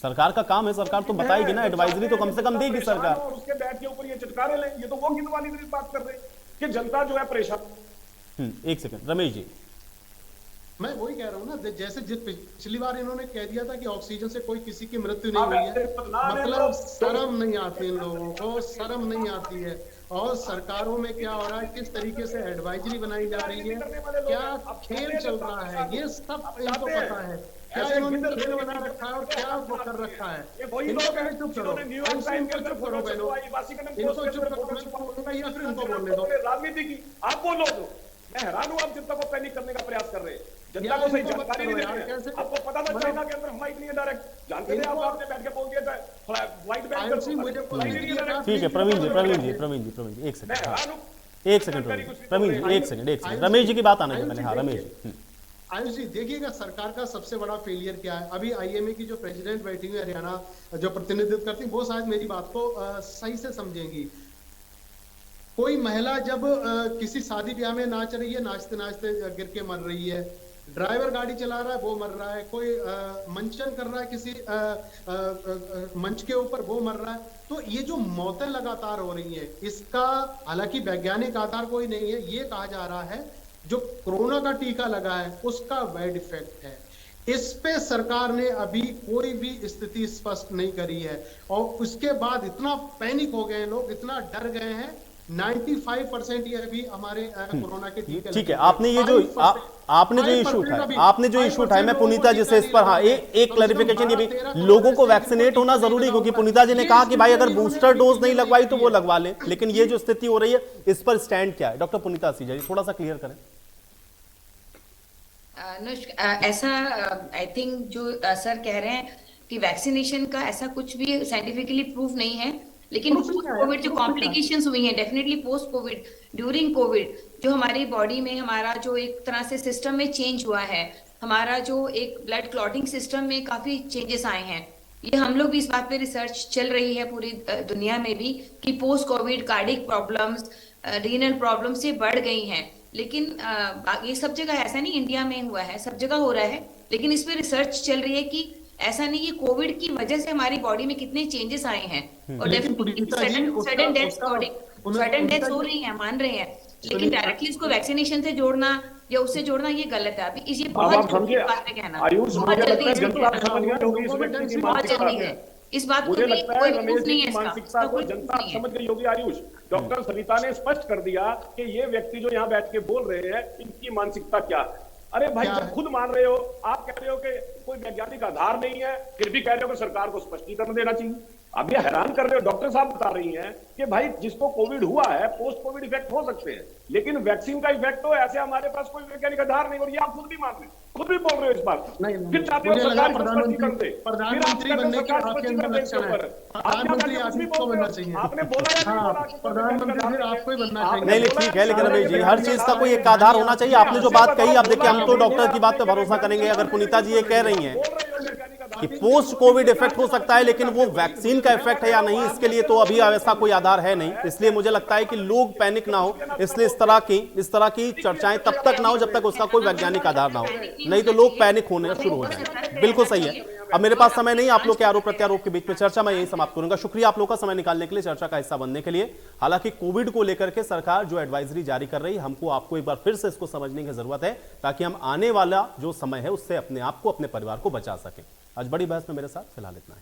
Speaker 1: सरकार का काम है, सरकार तो बताएगी ना, एडवाइजरी तो कम से कम देगी सरकार।
Speaker 10: उसके बैठ के ऊपर ये चिटकारे लें, ये तो वो गिन वाली बात कर रहे हैं कि जनता जो है परेशान।
Speaker 1: एक सेकंड रमेश जी,
Speaker 12: मैं वही कह रहा हूँ ना, जैसे पिछली बार इन्होंने कह दिया था कि ऑक्सीजन से कोई किसी की मृत्यु नहीं हुई है, मतलब शर्म नहीं आती इन लोगों को, शर्म नहीं आती है। और सरकारों में क्या हो रहा है, किस तरीके से एडवाइजरी बनाई जा रही है, क्या खेल चल रहा है, ये सब इनको पता है। क्या इन्होंने खेल बना रखा है और क्या वो कर रखा है। इनको कहे चुप करो, चुप करो बहनों, इनको चुप करो या फिर इनको बोलने दो।
Speaker 10: राजनीति की आप बोलो, मैं हैरान हूं, आप जनता को पैनिक करने का प्रयास कर रहे हैं, जनता को सही जानकारी नहीं दे रहे हैं। आपको पता था चाइना के अंदर हमला इतनी है डायरेक्ट, जानते थे आपने बैठ के बोल दिया था फ्लाइट बैन कर।
Speaker 1: ठीक है प्रवीण जी एक सेकंड रमेश जी की बात आने पहले। हाँ रमेश जी।
Speaker 12: आयुष जी देखिएगा, सरकार का सबसे बड़ा फेलियर क्या है। अभी आईएमए की जो प्रेसिडेंट बैठी हुई है हरियाणा, जो प्रतिनिधित्व करती है, वो शायद मेरी बात को सही से समझेंगी। कोई महिला जब किसी शादी ब्याह में नाच रही है, नाचते नाचते गिर के मर रही है, ड्राइवर गाड़ी चला रहा है वो मर रहा है, कोई मंचन कर रहा है किसी मंच के ऊपर वो मर रहा है, तो ये जो मौतें लगातार हो रही है, इसका हालांकि वैज्ञानिक आधार कोई नहीं है। ये कहा जा रहा है जो कोरोना का टीका लगा है उसका बैड इफेक्ट है। इस पे सरकार ने अभी कोई भी स्थिति स्पष्ट नहीं करी है, और उसके बाद इतना पैनिक हो गए लोग, इतना डर गए हैं। 95% ये अभी हमारे कोरोना के टीके।
Speaker 1: ठीक है, आपने ये जो आपने जो इशू उठाया, मैं पुनीता जी से इस पर हाँ एक क्लैरिफिकेशन, ये भी लोगों को वैक्सीनेट होना जरूरी, क्योंकि पुनीता जी ने कहा कि भाई अगर बूस्टर डोज नहीं लगवाई तो वो लगवा ले, लेकिन ये जो स्थिति हो रही है इस पर स्टैंड क्या है? डॉक्टर पुनीता सीजा जी थोड़ा सा क्लियर करें।
Speaker 9: ऐसा आई थिंक जो सर कह रहे हैं कि वैक्सीनेशन का ऐसा कुछ भी साइंटिफिकली प्रूफ नहीं है, लेकिन पोस्ट कोविड जो कॉम्प्लिकेशंस हुई हैं, definitely post Covid, during Covid जो हमारी बॉडी में हमारा जो एक तरह से सिस्टम में चेंज हुआ है, हमारा जो एक ब्लड क्लॉटिंग सिस्टम में काफी चेंजेस आए हैं। ये हम लोग भी इस बात पे रिसर्च चल रही है पूरी दुनिया में भी कि post Covid cardiac problems, renal problems ये बढ़ गई हैं। लेकिन ये सब जगह ऐसा नहीं इंडिया में हुआ है, सब जगह हो रहा है, लेकिन इस पे रिसर्च चल रही है कि ऐसा नहीं, ये कोविड की वजह से हमारी बॉडी में कितने चेंजेस आए हैं, और सडन डेथ्स हो रही हैं, मान रहे हैं, लेकिन डायरेक्टली इसको वैक्सीनेशन से जोड़ना या उससे जोड़ना ये गलत है। अभी ये बहुत जल्दी बात है कहना, बहुत जल्दी है इस बात को, कोई प्रूफ नहीं है इसका, कोई
Speaker 10: जनता समझ गई होगी। आयुष, डॉक्टर सविता ने स्पष्ट कर दिया कि ये व्यक्ति जो यहाँ बैठ के बोल रहे हैं इनकी मानसिकता क्या है। अरे भाई जब खुद मान रहे हो, आप कह रहे हो कि कोई वैज्ञानिक आधार नहीं है, फिर भी कह रहे हो कि सरकार को स्पष्टीकरण देना चाहिए। अब ये हैरान कर रहे हो, डॉक्टर साहब बता रही हैं कि भाई जिसको कोविड हुआ है पोस्ट कोविड इफेक्ट हो सकते हैं, लेकिन वैक्सीन का इफेक्ट तो ऐसे हमारे पास कोई वैज्ञानिक आधार नहीं, और ये आप खुद भी मान रहे, खुद भी बोल रहे हो इस बात। फिर चाहते हो सरकार
Speaker 12: प्रधानमंत्री बनने के आपके अंदर लक्षण है, प्रधानमंत्री आदमी को बनना चाहिए,
Speaker 10: आपने बोला
Speaker 12: प्रधानमंत्री आपको ही बनना चाहिए।
Speaker 1: नहीं ठीक है, लेकिन रमेश जी हर चीज का कोई एक आधार होना चाहिए। आपने जो बात कही, अब देखिए हम तो डॉक्टर की बात पे भरोसा करेंगे। अगर पुनीता जी ये कह रही हैं कि पोस्ट कोविड इफेक्ट हो सकता है, लेकिन वो वैक्सीन का इफेक्ट है या नहीं, इसके लिए तो अभी ऐसा कोई आधार है नहीं। इसलिए मुझे लगता है कि लोग पैनिक ना हो, इसलिए इस तरह की चर्चाएं तब तक ना हो जब तक उसका कोई वैज्ञानिक आधार ना हो, नहीं तो लोग पैनिक होने शुरू हो जाएंगे। बिल्कुल सही है। अब मेरे पास समय नहीं, आप लोग के आरोप प्रत्यारोप के बीच में चर्चा मैं यही समाप्त करूंगा। शुक्रिया आप लोग का समय निकालने के लिए, चर्चा का हिस्सा बनने के लिए। हालांकि कोविड को लेकर के सरकार जो एडवाइजरी जारी कर रही है, हमको आपको एक बार फिर से इसको समझने की जरूरत है, ताकि हम आने वाला जो समय है उससे अपने आप को, अपने परिवार को बचा सकें। आज बड़ी बहस में मेरे साथ फिलहाल इतना है।